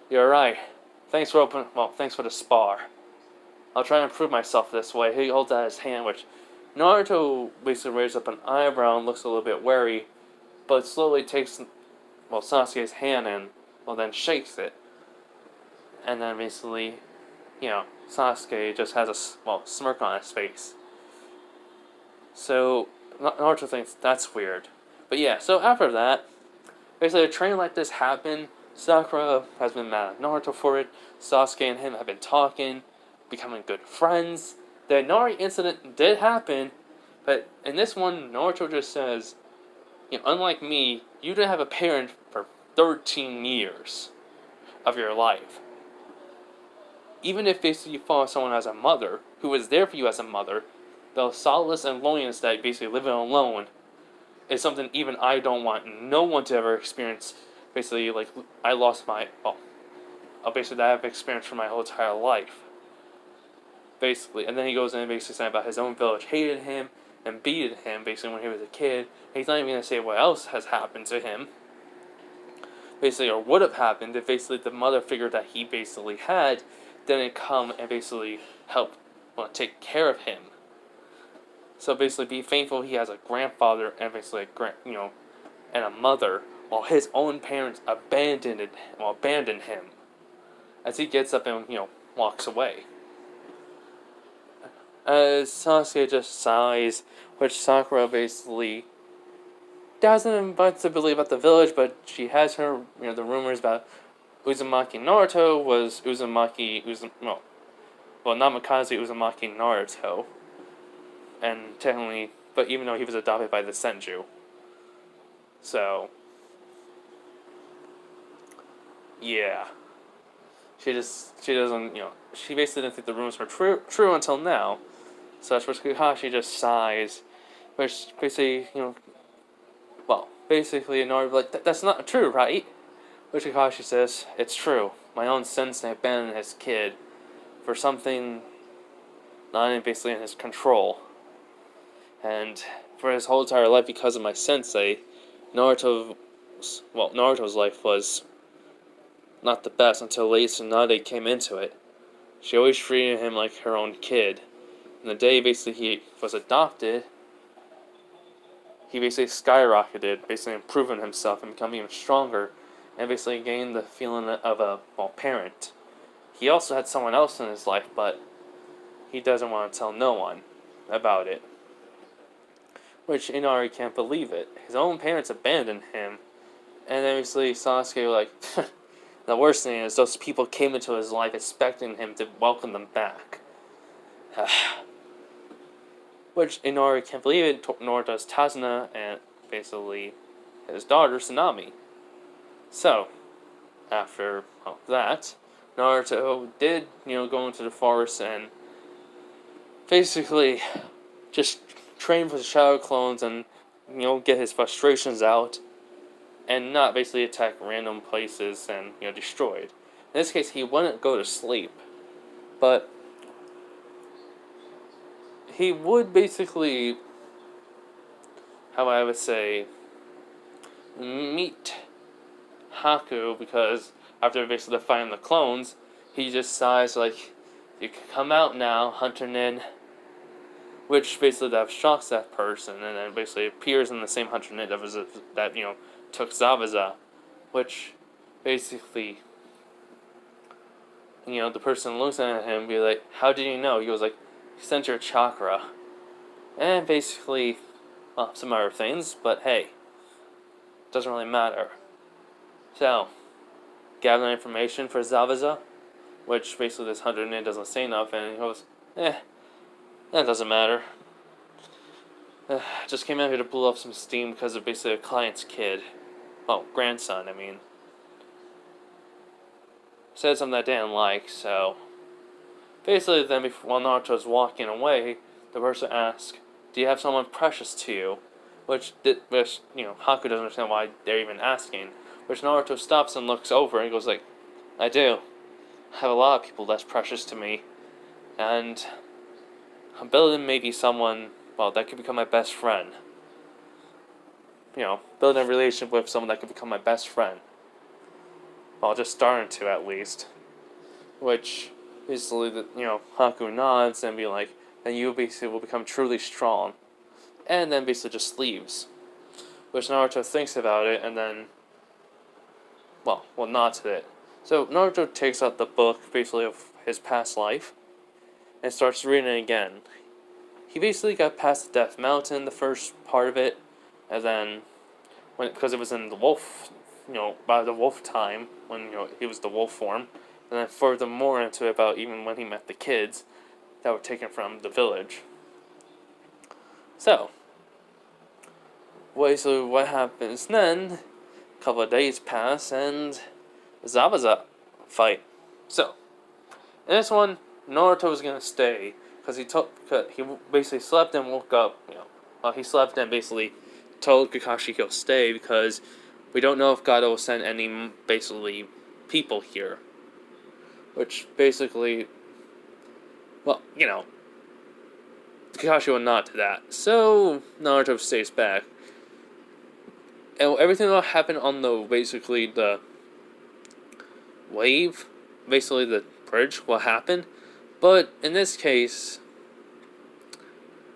"You're right. Thanks for the spar. I'll try and improve myself this way." He holds out his hand, which Naruto basically raises up an eyebrow and looks a little bit wary, but slowly takes, Sasuke's hand and, then shakes it. And then basically, Sasuke just has a, smirk on his face. So, Naruto thinks that's weird. But yeah, so after that, basically a train like this happened. Sakura has been mad at Naruto for it. Sasuke and him have been talking, becoming good friends. The Inari incident did happen, but in this one, Naruto just says, unlike me, you didn't have a parent for 13 years of your life. Even if basically you follow someone as a mother, who was there for you as a mother, the solace and loneliness that basically living alone is something even I don't want no one to ever experience. Basically, I lost basically that I've experienced for my whole entire life. Basically, and then he goes in and basically saying about his own village hated him and beated him basically when he was a kid. He's not even going to say what else has happened to him. Basically, or would have happened if basically the mother figure that he basically had didn't come and basically help take care of him. So basically, be thankful he has a grandfather and basically and a mother, while his own parents abandoned him. As he gets up and walks away. As Sasuke just sighs, which Sakura basically doesn't want to believe about the village, but she has her the rumors about Uzumaki Naruto was Namikaze Uzumaki Naruto. And technically, but even though he was adopted by the Senju. So, yeah. She doesn't, she basically didn't think the rumors were true until now. So that's where Kakashi just sighs. Which basically, basically Naruto like, that's not true, right? Which Kakashi says, it's true. My own sensei abandoned his kid for something not basically in his control. And for his whole entire life, because of my sensei, Naruto's life was not the best until late Tsunade came into it. She always treated him like her own kid. And the day basically he was adopted, he basically skyrocketed, basically improving himself and becoming even stronger. and basically gained the feeling of a parent. He also had someone else in his life, but he doesn't want to tell no one about it. Which Inari can't believe it. His own parents abandoned him, and then basically Sasuke like, the worst thing is those people came into his life expecting him to welcome them back. Which Inari can't believe it, nor does Tazuna and basically his daughter Tsunami. So, after that, Naruto did, go into the forest and basically just train for the shadow clones and, get his frustrations out and not basically attack random places and, destroy it. In this case, he wouldn't go to sleep, but he would basically, how I would say, meet Haku, because after basically fighting the clones, he just sighs like, "You can come out now, Hunter Nin." Which basically that shocks that person, and then basically appears in the same Hunter Nin that took Zabuza, which basically, the person looks at him and be like, "How did you know?" He goes like, "He sent your chakra," and basically, well, some other things, but hey, doesn't really matter. So, gather information for Zabuza, which basically this Hunter Nin doesn't say enough, and he goes, that doesn't matter. Just came out here to blow up some steam because of basically a client's kid. Well, grandson, I mean. Said something that I didn't like, so... Basically, then, while Naruto's walking away, the person asks, "Do you have someone precious to you?" Which Haku doesn't understand why they're even asking. Which Naruto stops and looks over and goes like, "I do. I have a lot of people that's precious to me. And I'm building maybe someone, that could become my best friend. Building a relationship with someone that could become my best friend. Well, just starting to, at least." Which, basically, Haku nods and be like, "then you basically will become truly strong." And then basically just leaves. Which Naruto thinks about it and then, nods at it. So Naruto takes out the book, basically, of his past life, and starts reading it again. He basically got past the Death Mountain, the first part of it, and then, because it was in the wolf, by the wolf time, when, he was the wolf form, and then further more into it about even when he met the kids that were taken from the village. So, basically what happens then, a couple of days pass, and Zabuza fight. So, in this one, Naruto was gonna stay, because he basically slept and woke up, he slept and basically told Kakashi he'll stay, because we don't know if God will send any, basically, people here. Which, basically, Kakashi will nod to that. So, Naruto stays back. And everything that happened on basically the wave, basically the bridge, will happen. But, in this case,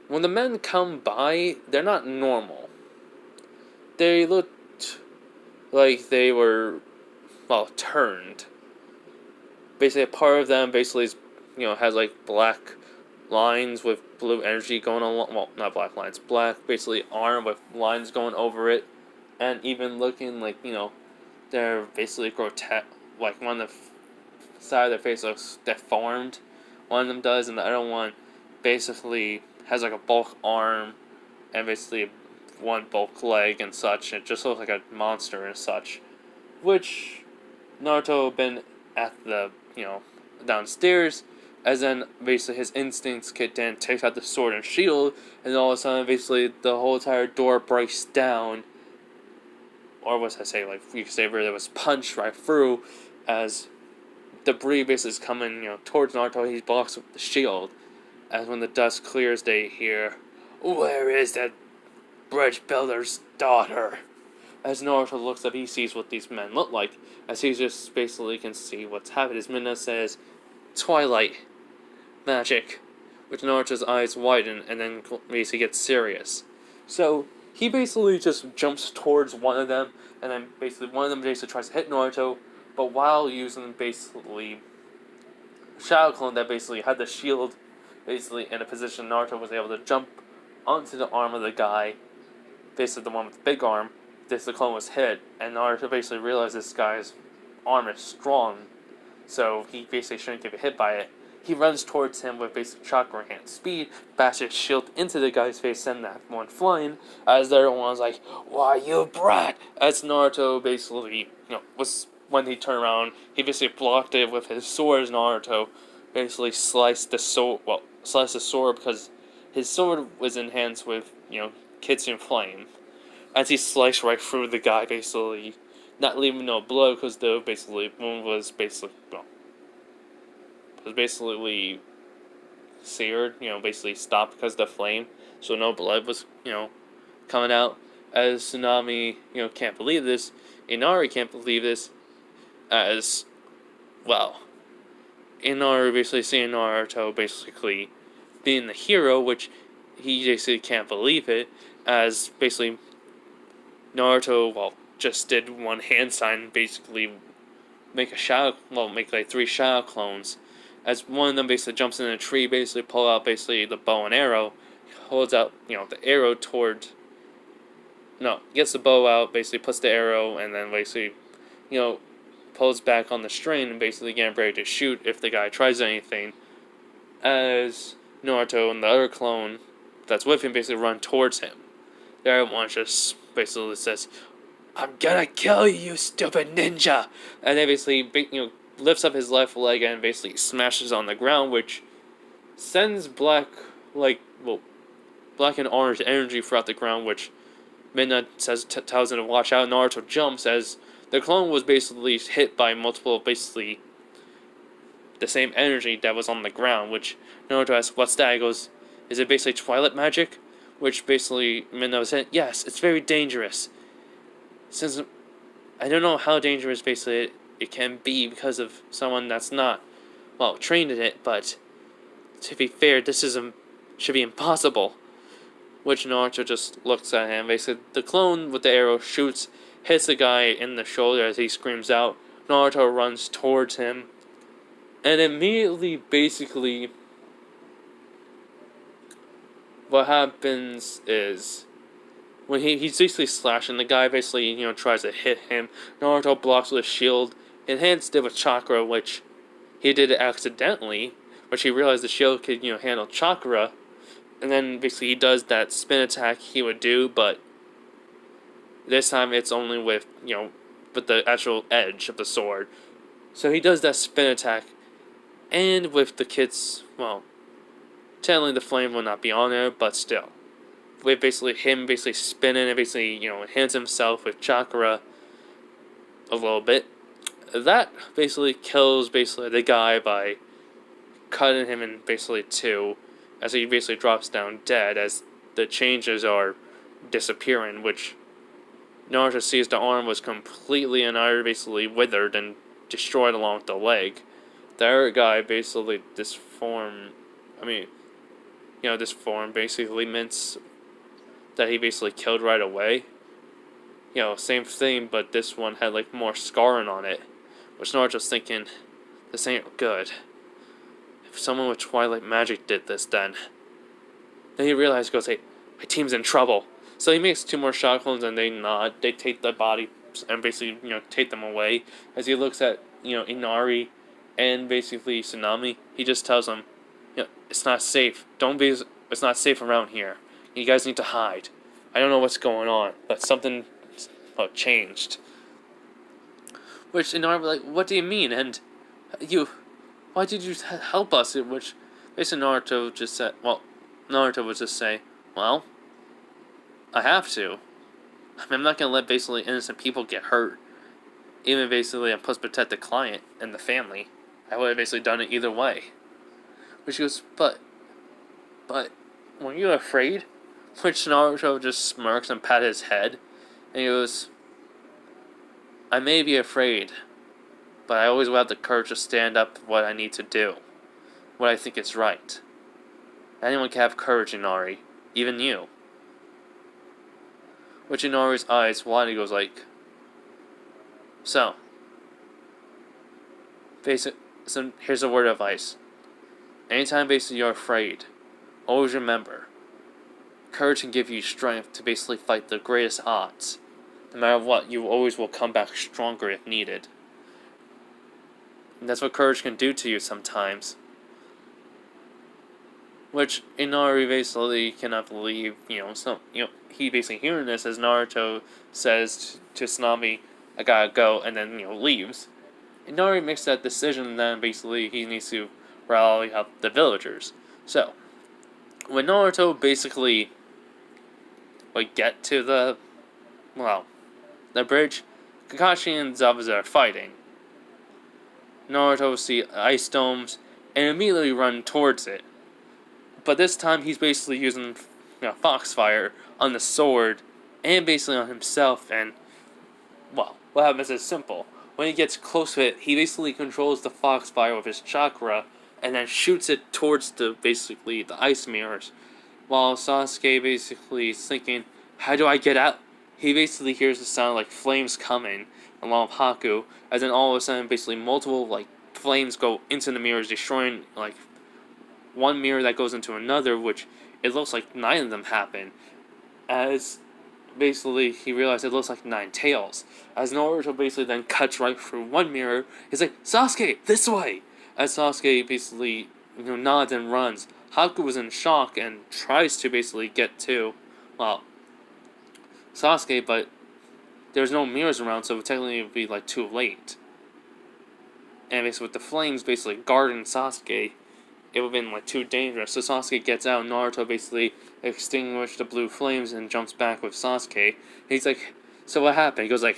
when the men come by, they're not normal. They looked like they were, turned. Basically, a part of them basically is, has like black lines with blue energy going along. Well, not black lines, black basically arm with lines going over it, and even looking like they're basically grotesque. Like one of the side of their face looks deformed. One of them does, and the other one basically has like a bulk arm and basically one bulk leg and such. It just looks like a monster and such. Which Naruto had been at the, downstairs, as then basically his instincts kicked in, takes out the sword and shield, and all of a sudden basically the whole entire door breaks down. Or what I say, like you could say where there was punched right through, as debris basically is coming, towards Naruto. He blocks with the shield. As when the dust clears, they hear, "Where is that bridge builder's daughter?" As Naruto looks up, he sees what these men look like. As he just basically can see what's happened. His Midna says, "Twilight. Magic." Which Naruto's eyes widen and then basically gets serious. So, he basically just jumps towards one of them, and then basically one of them basically tries to hit Naruto, but while using basically Shadow Clone that basically had the shield basically in a position, Naruto was able to jump onto the arm of the guy, basically the one with the big arm. The clone was hit, and Naruto basically realized this guy's arm is strong, so he basically shouldn't get hit by it. He runs towards him with basic chakra hand speed, bashes his shield into the guy's face, send that one flying, as the other one's like, "Why, you brat?" As Naruto basically, was when he turned around, he basically blocked it with his sword as Naruto basically sliced the sword, because his sword was enhanced with, Kitsune Flame. As he sliced right through the guy, basically, not leaving no blood, because the wound was basically seared, basically stopped because of the flame, so no blood was, coming out. As Tsunami, can't believe this, Inari can't believe this, as, well, Inari basically seeing Naruto basically being the hero, which he basically can't believe it, as basically Naruto, just did one hand sign, basically make like 3 shadow clones. As one of them basically jumps in a tree, basically pull out basically the bow and arrow, holds out, the arrow toward, gets the bow out, basically puts the arrow, and then basically, pulls back on the string and basically getting ready to shoot if the guy tries anything. As Naruto and the other clone that's with him basically run towards him. The other one just basically says, "I'm gonna kill you, stupid ninja!" And then basically, lifts up his left leg and basically smashes on the ground, which sends black and orange energy throughout the ground, which Midna tells him to watch out. Naruto jumps as the clone was basically hit by multiple, basically, the same energy that was on the ground, which Naruto asks, "What's that?" He goes, "Is it basically twilight magic?" Which basically Midna said, "Yes, it's very dangerous. Since I don't know how dangerous basically it can be because of someone that's not, trained in it, but to be fair, should be impossible." Which Naruto just looks at him. Basically, the clone with the arrow shoots, hits the guy in the shoulder as he screams out. Naruto runs towards him, and immediately, basically, what happens is, when he's basically slashing, the guy basically, tries to hit him. Naruto blocks with a shield, enhanced it with chakra, which he did it accidentally, which he realized the shield could, handle chakra. And then basically he does that spin attack he would do, but this time it's only with, with the actual edge of the sword. So he does that spin attack, and with the kids, technically the flame will not be on there, but still. With basically him spinning and basically, enhance himself with chakra a little bit. That basically kills the guy by cutting him in basically 2, as he basically drops down dead as the changes are disappearing, which Naruto sees the arm was completely and utterly basically withered and destroyed along with the leg. The other guy basically this form basically means that he basically killed right away. Same thing, but this one had more scarring on it, which Naruto's thinking, this ain't good. If someone with twilight magic did this, then he realizes, goes, "Hey, my team's in trouble." So he makes 2 more shot clones, and they nod. They take the body and basically, take them away. As he looks at, Inari and basically Tsunami, he just tells them, "It's not safe. It's not safe around here. You guys need to hide. I don't know what's going on, but something changed." Which Inari was like, "What do you mean? And why did you help us?" Which basically Naruto would just say, "Well, I have to. I'm not going to let basically innocent people get hurt. Even basically I'm supposed to protect the client and the family. I would have basically done it either way." Which goes, but, weren't you afraid?" Which Naruto just smirks and pats his head. And he goes, "I may be afraid, but I always will have the courage to stand up for what I need to do. What I think is right. Anyone can have courage, Inari. Even you." which Inari's eyes wide, he goes like, so, here's a word of advice. Anytime basically you're afraid, always remember, courage can give you strength to basically fight the greatest odds. No matter what, you always will come back stronger if needed. And that's what courage can do to you sometimes. Which Inari basically cannot believe, he basically hearing this as Naruto says to Tsunami, I gotta go, and then, leaves. Inari makes that decision, and then basically he needs to rally up the villagers. So, when Naruto basically get to the bridge, Kakashi and Zabuza are fighting. Naruto sees ice domes and immediately run towards it. But this time he's basically using Foxfire on the sword and basically on himself, and what happens is simple. When he gets close to it, he basically controls the Foxfire with his chakra and then shoots it towards the ice mirrors. While Sasuke basically is thinking, how do I get out? He basically hears the sound like flames coming along with Haku, as then all of a sudden basically multiple flames go into the mirrors, destroying one mirror that goes into another, which it looks like 9 of them happen. As basically he realized it looks like 9 tails. As Naruto basically then cuts right through one mirror, he's like, Sasuke, this way! As Sasuke basically nods and runs, Haku was in shock and tries to basically get to Sasuke, but there's no mirrors around, so technically it would be too late. And basically with the flames basically guarding Sasuke, it would have been too dangerous. So Sasuke gets out, and Naruto basically extinguishes the blue flames and jumps back with Sasuke. And he's like, so what happened? He goes like,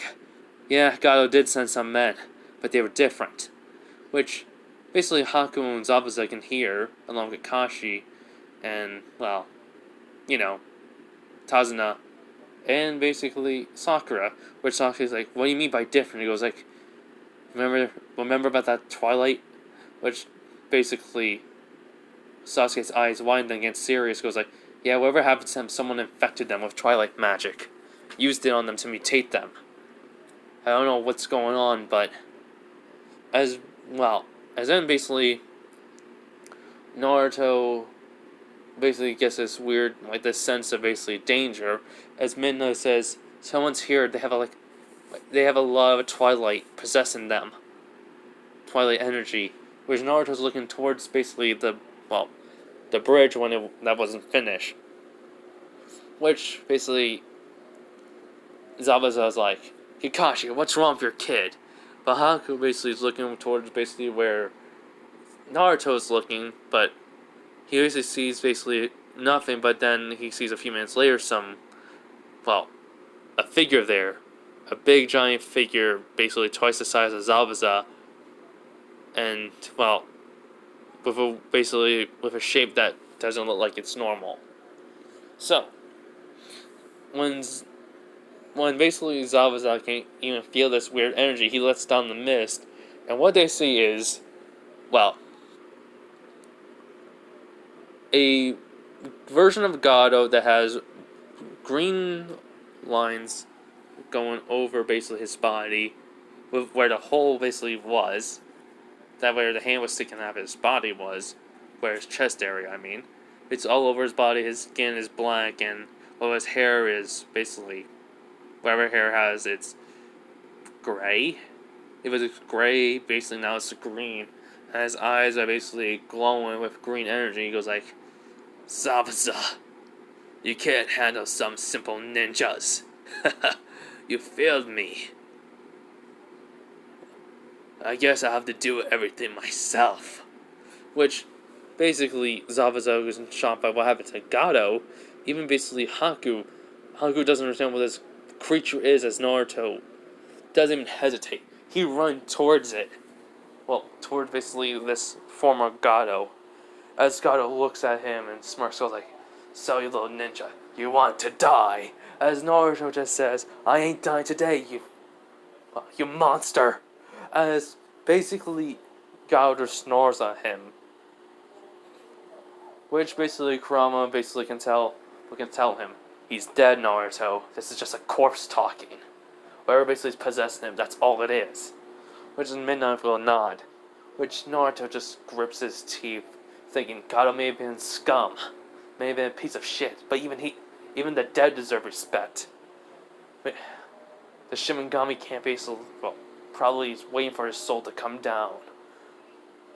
yeah, Gato did send some men, but they were different. Which basically Haku and Zabuza can hear, along with Kashi and, Tazuna, and basically Sakura, which Sakura's like, what do you mean by different? He goes like, remember about that twilight? Which basically Sasuke's eyes widen and gets serious, goes like, yeah, whatever happened to them, someone infected them with twilight magic. Used it on them to mutate them. I don't know what's going on, but as then basically Naruto basically gets this weird, this sense of basically danger, as Midna says, someone's here, they have a lot of twilight possessing them. Twilight energy. Which Naruto's looking towards basically the bridge when that wasn't finished. Which basically Zabuza's like, Kakashi, what's wrong with your kid? But Haku basically is looking towards basically where Naruto's looking, but he basically sees basically nothing, but then he sees a few minutes later a figure there. A big giant figure, basically twice the size of Zabuza, and with a shape that doesn't look like it's normal. So when basically Zabuza can't even feel this weird energy, he lets down the mist, and what they see is a version of Gato that has green lines going over basically his body, with where the hole basically was. That where the hand was sticking out of his body was, where his chest area, I mean. It's all over his body, his skin is black, and his hair is basically, whatever hair has, it's gray. It was gray, basically now it's green. And his eyes are basically glowing with green energy. He goes like, Zabuza, you can't handle some simple ninjas. You failed me. I guess I'll have to do everything myself. Which, basically, Zabuza was shocked by what happened to Gato. Even basically Haku doesn't understand what this creature is, as Naruto doesn't even hesitate. He runs towards it. Towards basically this form of Gato. As Gato looks at him and smirks, goes like, so you little ninja, you want to die. As Naruto just says, I ain't dying today, you monster. As basically Gato snores at him. Which basically Kurama basically can tell him, He's dead, Naruto. This is just a corpse talking. Whatever basically is possessing him, that's all it is. Which is Midnight will nod. Which Naruto just grips his teeth, thinking Gato may have been scum, may have been a piece of shit, but even the dead deserve respect. But the Shimigami can't basically, probably he's waiting for his soul to come down.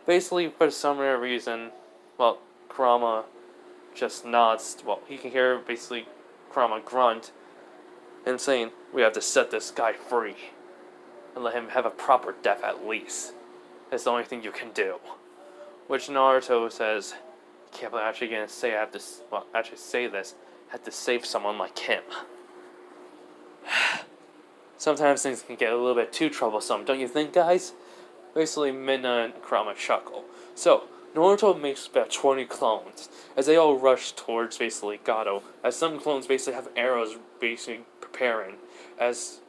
Basically, for some rare reason, Kurama just nods. He can hear basically Kurama grunt and saying, "We have to set this guy free and let him have a proper death at least. It's the only thing you can do." Which Naruto says, "Can't believe I'm actually gonna say I have to. Say this. I have to save someone like him." Sometimes things can get a little bit too troublesome, don't you think, guys? Basically, Midna and Kurama chuckle. So, Naruto makes about 20 clones, as they all rush towards, basically, Gato, as some clones basically have arrows basically preparing, as,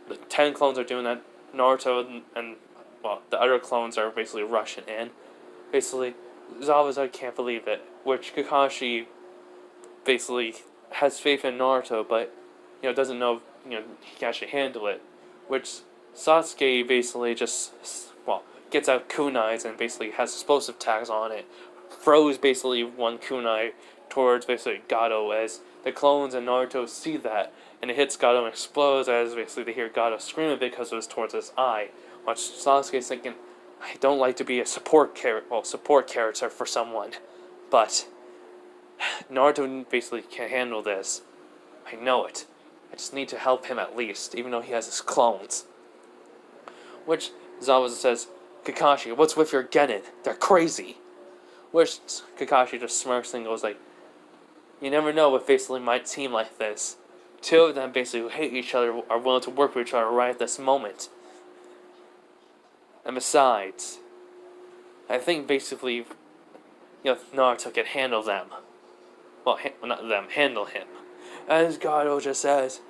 the 10 clones are doing that, Naruto and the other clones are basically rushing in. Basically, Zabuza can't believe it, which Kakashi basically has faith in Naruto, but, doesn't know if, he can actually handle it, which Sasuke basically just, gets out kunais and basically has explosive tags on it, throws basically one kunai towards basically Gato, as the clones and Naruto see that, and it hits Gato and explodes, as basically they hear Gato scream a bit because it was towards his eye. Which Sasuke's thinking, I don't like to be a support character for someone, but Naruto basically can't handle this. I know it. I just need to help him at least, even though he has his clones. Which Zabuza says, Kakashi, what's with your Genin? They're crazy. Which Kakashi just smirks and goes like, you never know with basically my team like this. Two of them basically who hate each other are willing to work with each other right at this moment. And besides, I think basically, Naruto can handle them. Not them, handle him. As Gato just says,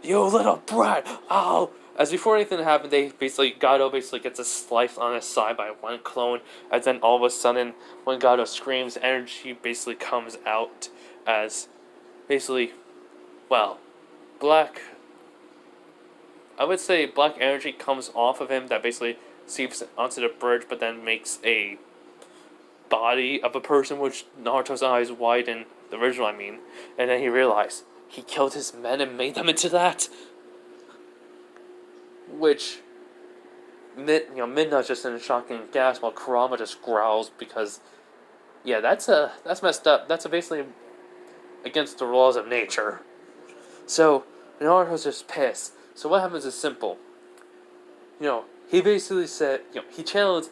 you little brat, ow! As before anything happened, Gato basically gets a slice on his side by one clone, and then all of a sudden, when Gato screams, energy basically comes out as, basically, black energy comes off of him that basically seeps onto the bridge, but then makes a body of a person, which Naruto's eyes widen, the original and then he realized he killed his men and made them into that. Which, Midna's just in shock and gasp, while Kurama just growls because, that's messed up. That's basically against the laws of nature. So, Naruto's just pissed. So what happens is simple. He basically said, he channeled,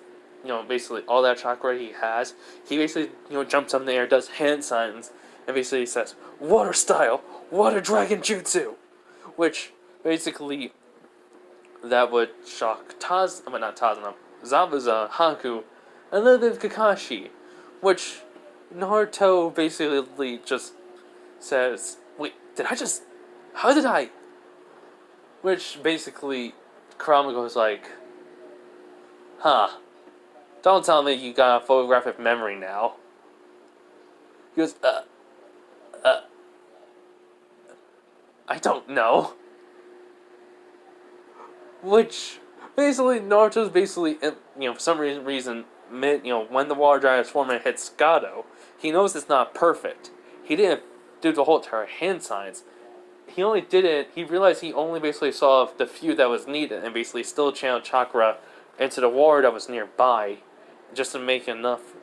basically all that chakra he has. He basically, jumps up in the air, does hand signs, and basically says, water style, water dragon jutsu. Which, basically, that would shock Zabuza, Haku, and a little bit of Kakashi. Which, Naruto basically just says, wait, how did I? Which, basically, Kurama goes like, don't tell me you got a photographic memory now. He goes, I don't know. Which, basically, Naruto's basically, for some reason, when the water dragon is forming and hits Gato, he knows it's not perfect. He didn't do the whole entire hand signs. He only did it, he realized he only basically saw the few that was needed, and basically still channeled chakra into the water that was nearby, just to make enough,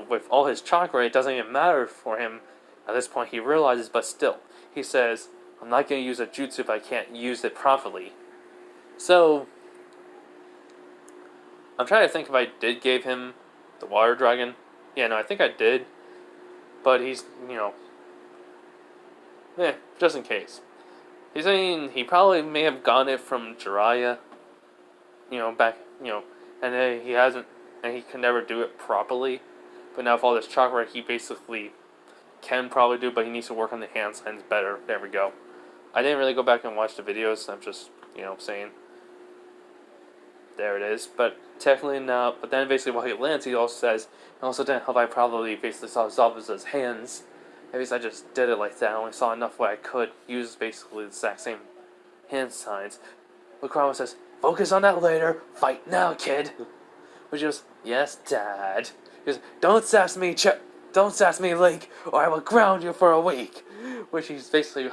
with all his chakra, it doesn't even matter for him. At this point, he realizes, but still, he says, I'm not going to use a jutsu if I can't use it properly. So, I'm trying to think if I did give him the water dragon. I think I did. But he's, just in case. He's saying he probably may have gotten it from Jiraiya, back, and then he hasn't, and he can never do it properly. But now with all this chakra, he basically can probably do, but he needs to work on the hand signs better. There we go. I didn't really go back and watch the videos. I'm just, saying. There it is. But technically not. But then basically while he lands, he also says, it also didn't help I probably basically saw Zabuza's hands At least I just did it like that. I only saw enough where I could use basically the exact same hand signs. But Kurama says, "Focus on that later. Fight now, kid." Which goes, "Yes, Dad." He goes, don't sass me, Link, or I will ground you for a week." Which he's basically,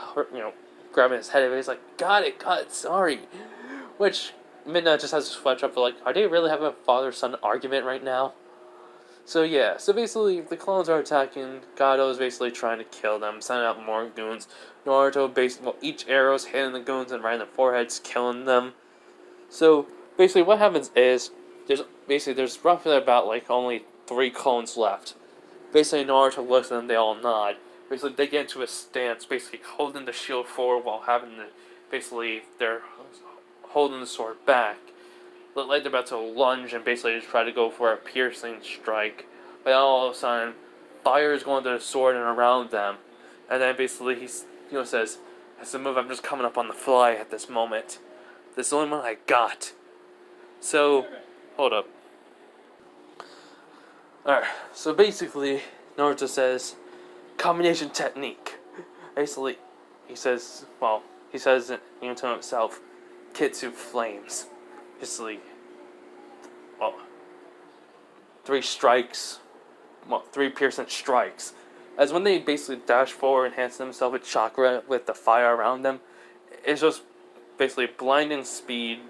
grabbing his head. And he's like, got it, sorry." Which Midna just has to fletch up for like, are they really having a father-son argument right now? So yeah, so basically the clones are attacking. Gato is basically trying to kill them, sending out more goons. Naruto each arrow's hitting the goons and right in the foreheads, killing them. So basically what happens is there's roughly about like only 3 clones left. Basically Naruto looks at them, they all nod. Basically they get into a stance, basically holding the shield forward while they're holding the sword back. Look like they're about to lunge and basically just try to go for a piercing strike. But all of a sudden, fire is going to the sword and around them. And then basically he says, "That's the move, I'm just coming up on the fly at this moment. This is the only one I got." So, hold up. Alright, so basically, Naruto says, "Combination technique." Basically, he says to himself, "Kitsu flames." Basically, 3 strikes, 3 piercing strikes. As when they basically dash forward, enhance themselves with chakra with the fire around them, it's just basically blinding speed,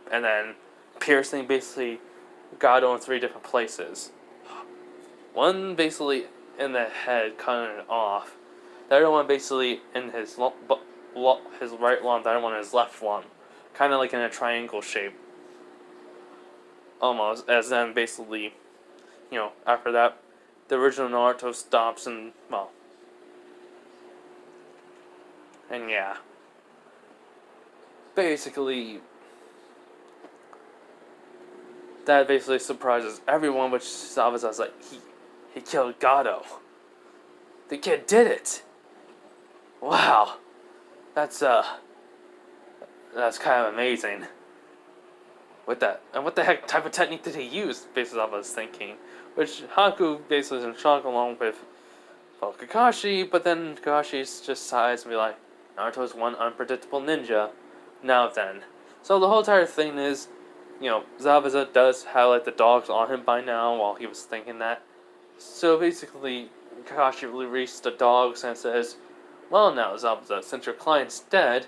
and then piercing basically Gato in 3 different places. One basically in the head, cutting it off. The other one basically in his right lung, the other one in his left lung. Kind of like in a triangle shape. Almost, as then basically, after that, the original Naruto stops and yeah. Basically, that basically surprises everyone, which Zabuza's like, he killed Gato. The kid did it! Wow. That's kind of amazing. And what the heck type of technique did he use? Basically, I was thinking. Which Haku basically is in shock along with Kakashi, but then Kakashi just sighs and be like, "Naruto's one unpredictable ninja." Now then. So the whole entire thing is, Zabuza does have like the dogs on him by now while he was thinking that. So basically, Kakashi released the dogs and says, "Well now, Zabuza, since your client's dead,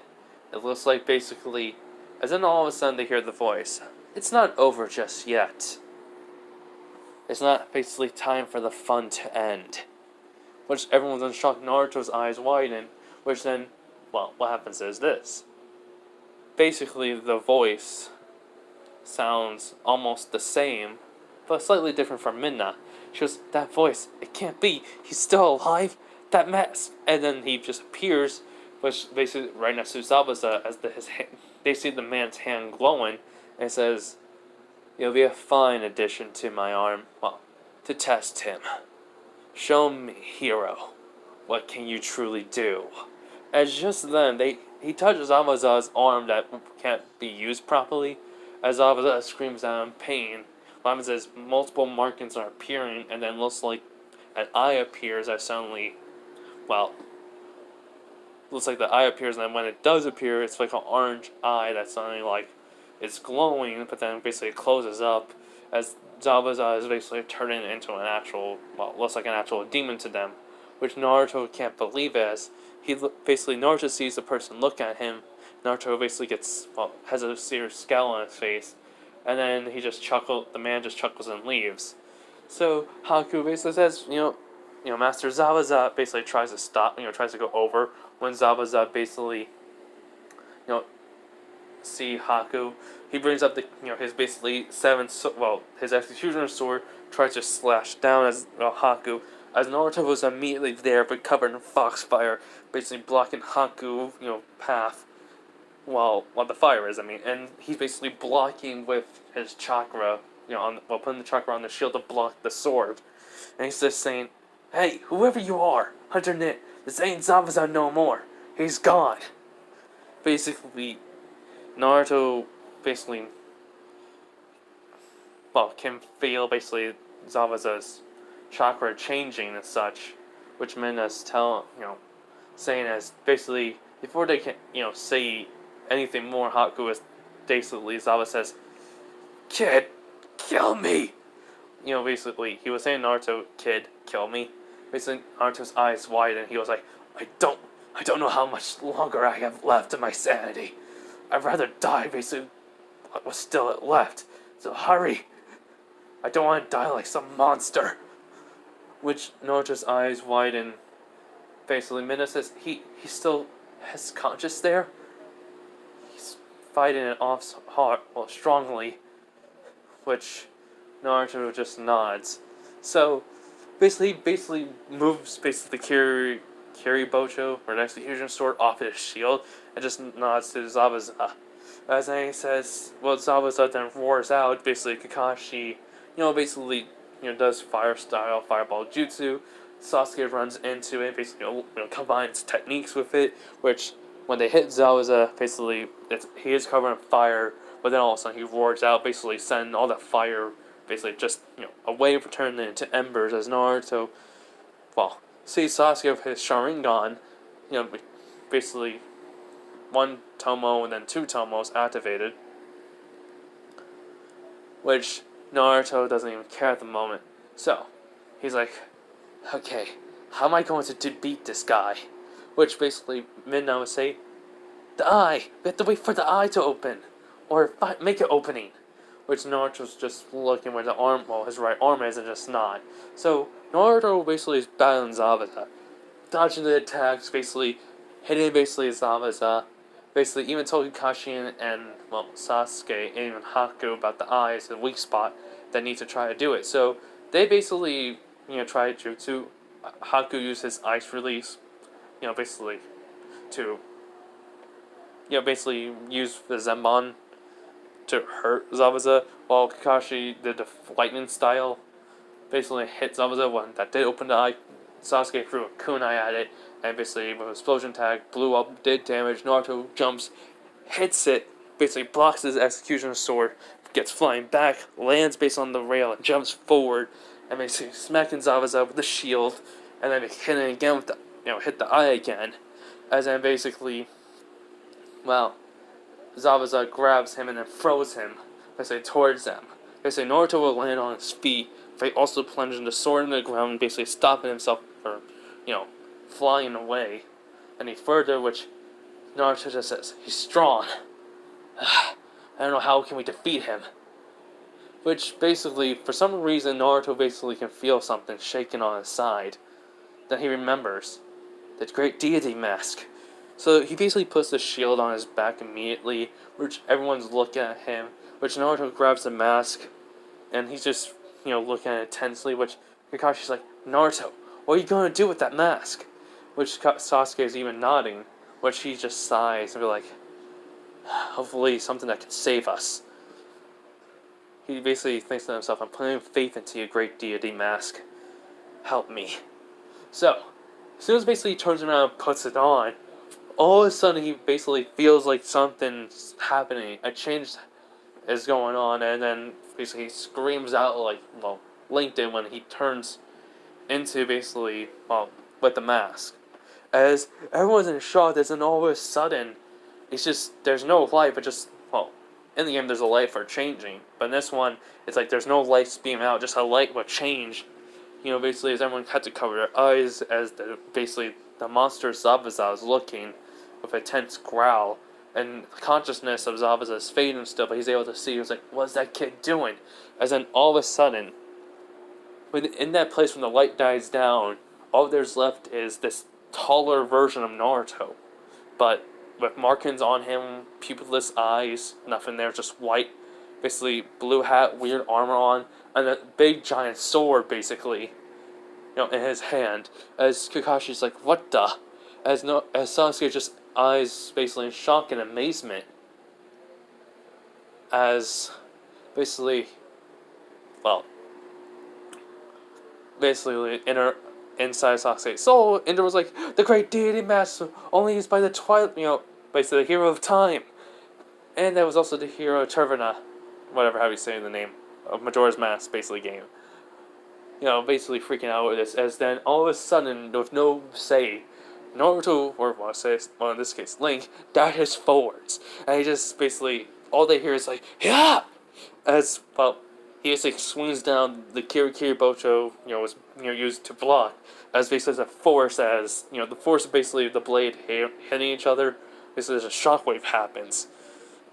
it looks like basically..." As then all of a sudden they hear the voice. "It's not over just yet. It's not basically time for the fun to end." Which everyone's in shock. Naruto's eyes widen. Which then, what happens is this. Basically, the voice sounds almost the same, but slightly different from Minna. She goes, "That voice, it can't be. He's still alive? That mess." And then he just appears, which basically right next to Zabuza, as they see the man's hand glowing, and it says, "You'll be a fine addition to my arm, to test him. Show me, hero, what can you truly do?" And just then, he touches Zabuza's arm that can't be used properly, as Zabuza screams out in pain. What happens is multiple markings are appearing, and then looks like an eye appears as suddenly, looks like the eye appears, and then when it does appear, it's like an orange eye that's suddenly like, it's glowing, but then basically it closes up, as Zabuza is basically turning into an actual, looks like an actual demon to them, which Naruto can't believe as Naruto sees the person look at him. Naruto basically has a serious scowl on his face, and then the man just chuckles and leaves. So Haku basically says, Master Zabuza basically tries to stop, tries to go over when Zabuza basically, see Haku. He brings up his basically his executioner sword, tries to slash down as Haku. As Naruto was immediately there, but covered in foxfire, basically blocking Haku, path. While the fire is, and he's basically blocking with his chakra, putting the chakra on the shield to block the sword. And he's just saying, "Hey, whoever you are, Hunter Knit, this ain't Zabuza no more. He's gone." Basically, Naruto can feel basically Zabuza's chakra changing and such, which Mina's saying as basically before they can say anything more, Haku is basically Zabuza says, "Kid, kill me." Basically he was saying Naruto, "Kid, kill me." Basically Naruto's eyes wide and he was like, I don't know how much longer I have left in my sanity. I'd rather die basically what was still left. So hurry. I don't want to die like some monster. Which Naruto's eyes widen. Basically Mina says he still has conscious there. He's fighting it off hard, well, strongly. Which Naruto just nods. So basically moves the Kiri Bocho, or the execution sword, off his shield and just nods to Zabuza. As he says, well, Zabuza then roars out. Basically Kakashi, does fireball jutsu. Sasuke runs into it, basically combines techniques with it, which when they hit Zabuza, basically he is covered in fire, but then all of a sudden he roars out, basically sending all that fire basically just away, turning it into embers as Naruto sees Sasuke with his Sharingan, basically one Tomo and then two Tomos activated, which Naruto doesn't even care at the moment. So he's like, okay, how am I going to beat this guy? Which basically Midna would say, the eye. We have to wait for the eye to open, or make an opening. Which Naruto's just looking where his right arm is, and just nod. So Naruto basically is battling Zabuza, dodging the attacks, basically hitting Zabuza, basically even told Kakashi and Sasuke and even Haku about the eyes, the weak spot that need to try to do it. So they basically try jutsu. Haku used his ice release, basically to basically use the Zenbon to hurt Zabuza, while Kakashi did the lightning style, basically hit Zabuza when that did open the eye. Sasuke threw a kunai at it, and basically with explosion tag, blew up, did damage. Naruto jumps, hits it, basically blocks his execution sword, gets flying back, lands based on the rail, and jumps forward, and basically smacking Zabuza with the shield, and then hit it again with the hit the eye again, as then basically, Zabuza grabs him and then throws him, basically towards them. Basically, Naruto will land on his feet, but he also plunging the sword into the ground, basically stopping himself from, flying away any further, which Naruto just says, he's strong. I don't know how can we defeat him. Which basically, for some reason, Naruto basically can feel something shaking on his side. Then he remembers the great deity mask. So he basically puts the shield on his back immediately, which everyone's looking at him, which Naruto grabs the mask, and he's just, looking at it tensely, which Kakashi's like, Naruto, what are you going to do with that mask? Which Sasuke is even nodding, which he just sighs and be like, hopefully something that can save us. He basically thinks to himself, I'm putting faith into your great deity mask. Help me. So, as soon as basically he turns around and puts it on, all of a sudden he basically feels like something's happening. A change is going on, and then basically he screams out like, Link did when he turns into basically, with the mask. As everyone's in shock, and all of a sudden, it's just, there's no light, but just, in the game there's a light for changing. But in this one, it's like there's no lights beam out, just a light will change. Basically as everyone had to cover their eyes, as basically the monster Zabuza was looking with a tense growl, and the consciousness of Zabuza is fading still, but he's able to see. He was like, what's that kid doing? As then all of a sudden, in that place when the light dies down, all there's left is this taller version of Naruto, but with markings on him, pupilless eyes, nothing there, just white, basically blue hat, weird armor on, and a big giant sword basically, in his hand. As Kakashi's like, what the? As Sasuke just eyes basically in shock and amazement. As basically, inside Sasuke's soul, Ender was like, the great deity mask only used by the twilight, basically the hero of time. And that was also the hero of Turvana, whatever how you say the name of Majora's Mask, basically game. basically freaking out with this, as then all of a sudden, with no say, Naruto, or well, in this case, Link, dashes forwards, and he just basically, all they hear is like, yeah! As, well, he just like swings down the Kirikiri Bocho, was, used to block, as basically as a force, as, the force of basically the blade hitting each other, basically as a shockwave happens.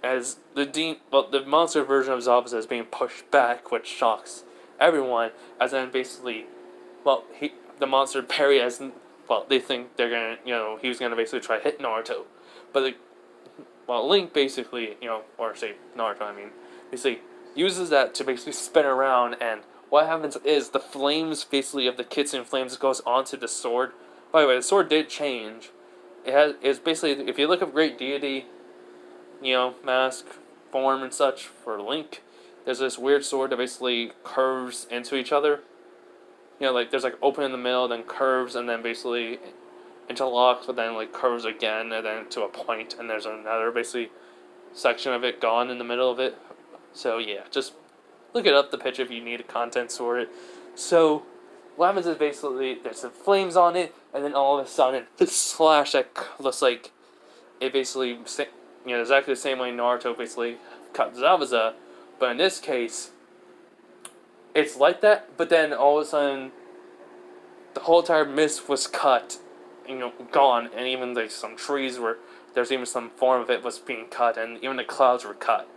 As the monster version of Zabuza is being pushed back, which shocks everyone, as then basically, the monster parry as, they think they're gonna, he was gonna basically try to hit Naruto, but Link basically, or say Naruto, I mean, basically uses that to basically spin around, and what happens is the flames, basically, of the Kitsune flames goes onto the sword. By the way, the sword did change. It's basically, if you look up Great Deity, mask, form, and such for Link, there's this weird sword that basically curves into each other. There's open in the middle, then curves, and then basically interlocks, but then curves again, and then to a point, and there's another basically section of it gone in the middle of it. So yeah, just look it up, the picture, if you need contents for it. So what happens is basically there's some flames on it, and then all of a sudden this slash that looks like it basically, exactly the same way Naruto basically cut Zabuza, but in this case it's like that, but then all of a sudden the whole entire mist was cut, gone, and even some trees were, there's even some form of it was being cut, and even the clouds were cut,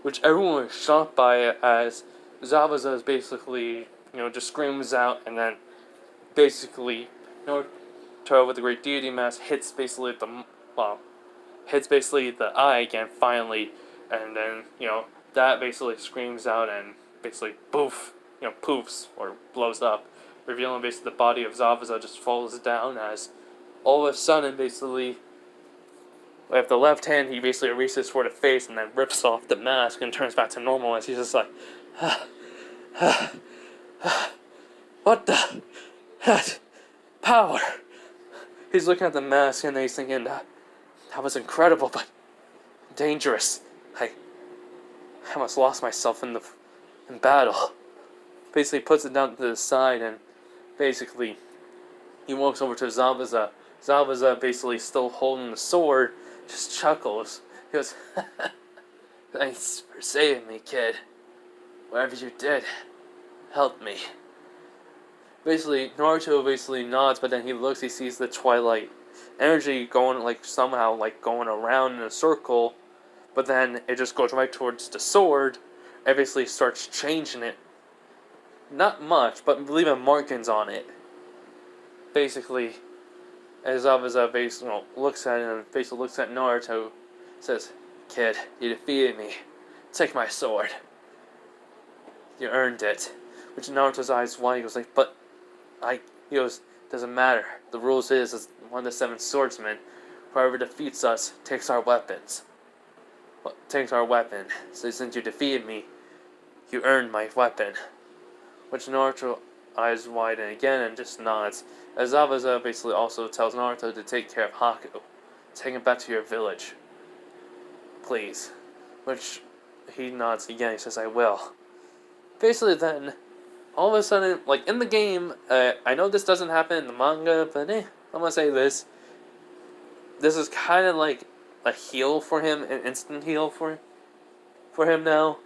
which everyone was shocked by it, as Zabuza is basically, just screams out, and then basically, Naruto with the Great Deity Mask hits basically the eye again, finally, and then, that basically screams out and basically poof, poofs, or blows up, revealing basically the body of Zabuza just falls down, as all of a sudden, basically, with the left hand, he basically reaches for the face and then rips off the mask and turns back to normal, as he's just like, what the? Power! He's looking at the mask and he's thinking, that was incredible, but dangerous. I almost lost myself in battle. Basically puts it down to the side, and basically he walks over to Zabuza. Zabuza, basically still holding the sword, just chuckles. He goes, thanks for saving me, kid. Whatever you did, helped me. Basically, Naruto basically nods, but then he looks, he sees the twilight energy going, somehow, going around in a circle, but then it just goes right towards the sword, and basically starts changing it. Not much, but leaving markings on it. Basically, as Zabuza basically looks at him, and basically looks at Naruto, says, kid, you defeated me. Take my sword. You earned it. Which Naruto's eyes wide, he goes but he goes, doesn't matter. The rules is, as one of the 7 swordsmen, whoever defeats us takes our weapons. Takes our weapon. So since you defeated me, you earned my weapon. Which Naruto eyes widen again and just nods. As Zabuza basically also tells Naruto to take care of Haku. Take him back to your village. Please. Which he nods again, he says, I will. Basically then, all of a sudden, in the game, I know this doesn't happen in the manga, but I'm gonna say this. This is kind of like a heal for him, an instant heal for him now.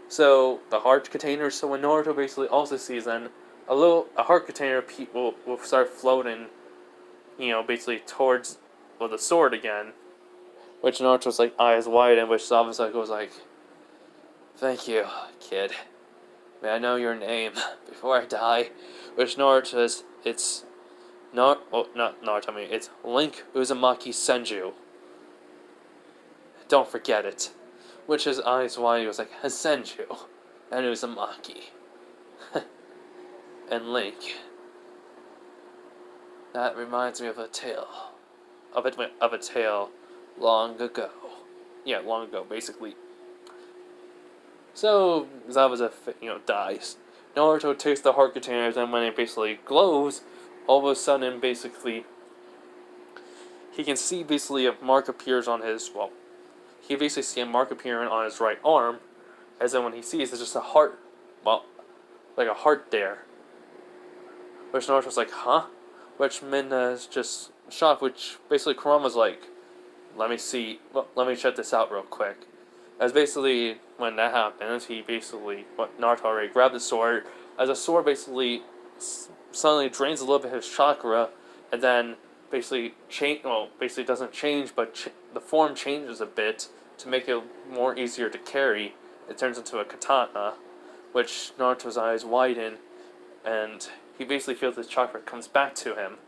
So, the heart container, so when Naruto basically also sees then, a heart container will start floating, basically towards, the sword again. Which Naruto's eyes wide, and which Zabuza goes thank you, kid. May I know your name before I die? Which Naruto says, it's not Naruto, I mean, it's Link Uzumaki Senju. Don't forget it. Which his eyes wide, he was Senju and Uzumaki. And Link. That reminds me of a tale. Of a tale long ago. Yeah, long ago, basically. So, Zabuza, dies. Naruto takes the heart containers, and when it basically glows, all of a sudden, basically, he can see, basically, a mark appears on his, he basically sees a mark appearing on his right arm, as then when he sees, it's just a heart, like a heart there. Which Naruto's like, huh? Which Minna is just shocked, which basically Kurama's like, let me see, well, let me check this out real quick. As basically, when that happens, he basically, Naruto already grabbed the sword, as the sword basically suddenly drains a little bit of his chakra, and then basically basically doesn't change, but the form changes a bit to make it more easier to carry. It turns into a katana, which Naruto's eyes widen, and he basically feels his chakra comes back to him,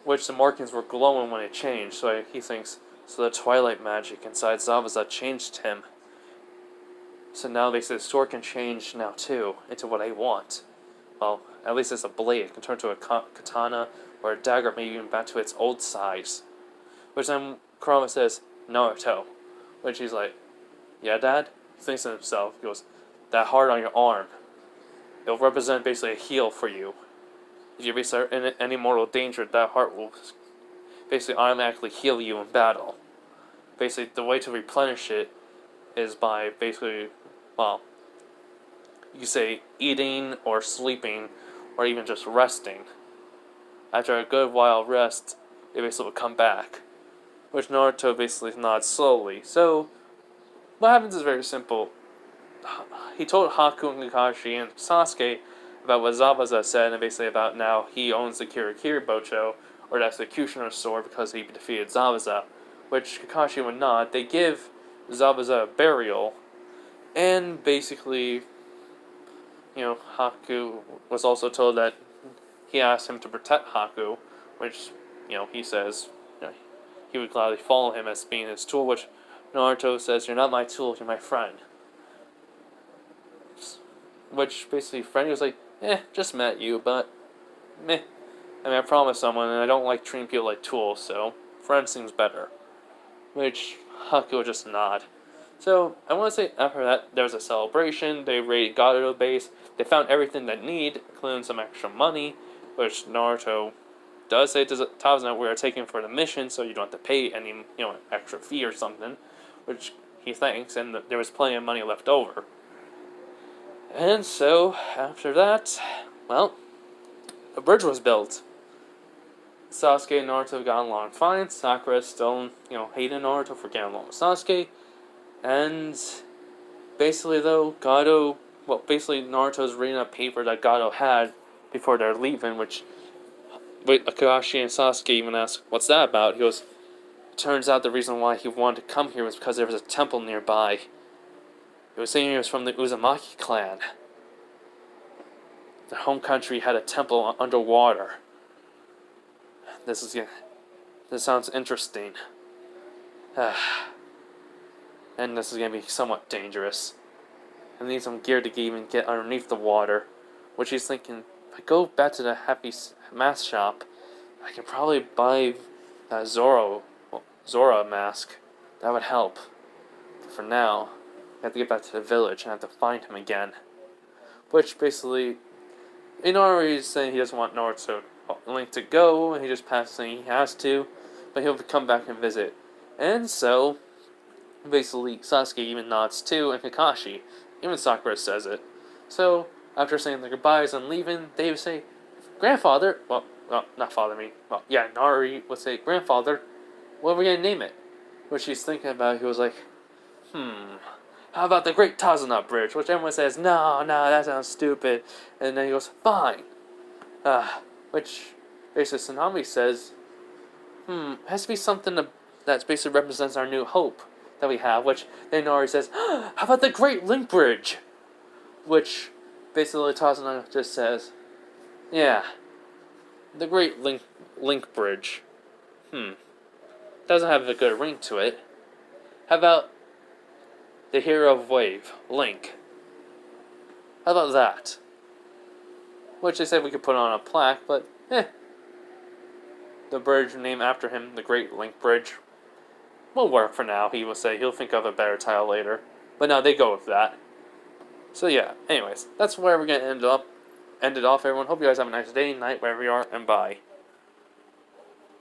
which the markings were glowing when it changed, so he thinks, so the twilight magic inside Zabuza changed him. So now they say the sword can change now too, into what I want. Well, at least it's a blade. It can turn to a katana or a dagger, maybe even back to its old size. Which then Kurama says, Naruto. Which he's like, yeah, Dad? He thinks to himself, he goes, that heart on your arm, it'll represent basically a heal for you. If you're basically in any mortal danger, that heart will basically automatically heal you in battle. Basically, the way to replenish it is by basically, well, you could say eating or sleeping or even just resting. After a good while rest, it basically will come back. Which Naruto basically nods slowly. So, what happens is very simple. He told Haku and Kakashi and Sasuke about what Zabuza said, and basically about now he owns the Kirikiri Bocho, or the Executioner's Sword, because he defeated Zabuza, which Kakashi would not. They give Zabuza a burial, and basically, Haku was also told that he asked him to protect Haku, which, he says, he would gladly follow him as being his tool, which Naruto says, you're not my tool, you're my friend. Which basically, friend was like, just met you, but meh. I mean, I promised someone, and I don't like treating people like tools, so friend seems better. Which Haku would just nod. So, I want to say after that, there was a celebration, they raided Gato base, they found everything they need, including some extra money, which Naruto does say to Tazuna, we are taking for the mission, so you don't have to pay any, extra fee or something, which he thanks, and there was plenty of money left over. And so, after that, well, a bridge was built. Sasuke and Naruto got along fine. Sakura still, hated Naruto for getting along with Sasuke. And basically, though, Naruto's reading a paper that Gato had before they're leaving, which Kakashi and Sasuke even ask, what's that about? He goes, turns out the reason why he wanted to come here was because there was a temple nearby. It was saying he was from the Uzumaki clan. Their home country had a temple underwater. This sounds interesting. And this is going to be somewhat dangerous. I need some gear to even get underneath the water. Which he's thinking, if I go back to the Happy Mask shop, I can probably buy that Zora mask. That would help. But for now, I have to get back to the village and I have to find him again. Which basically, Inari is saying he doesn't want Naruto Link to go, and he just passes saying he has to, but he'll come back and visit. And so, basically, Sasuke even nods too, and Kakashi. Even Sakura says it. So, after saying their goodbyes and leaving, they would say, Grandfather, not father, Nari would say, Grandfather, what are we going to name it? Which he's thinking about, he was like, how about the Great Tazuna Bridge? Which everyone says, no, that sounds stupid. And then he goes, fine. Which basically Tsunami says, it has to be something that basically represents our new hope that we have. Which then Nari says, how about the Great Link Bridge? Which basically Tazuna just says, yeah, the Great Link Bridge. Doesn't have a good ring to it. How about the hero of Wave, Link? How about that? Which they said we could put on a plaque, but The bridge named after him, the Great Link Bridge, will work for now, he will say. He'll think of a better title later. But no, they go with that. So yeah, anyways, that's where we're going to end it off, everyone. Hope you guys have a nice day, night, wherever you are, and bye.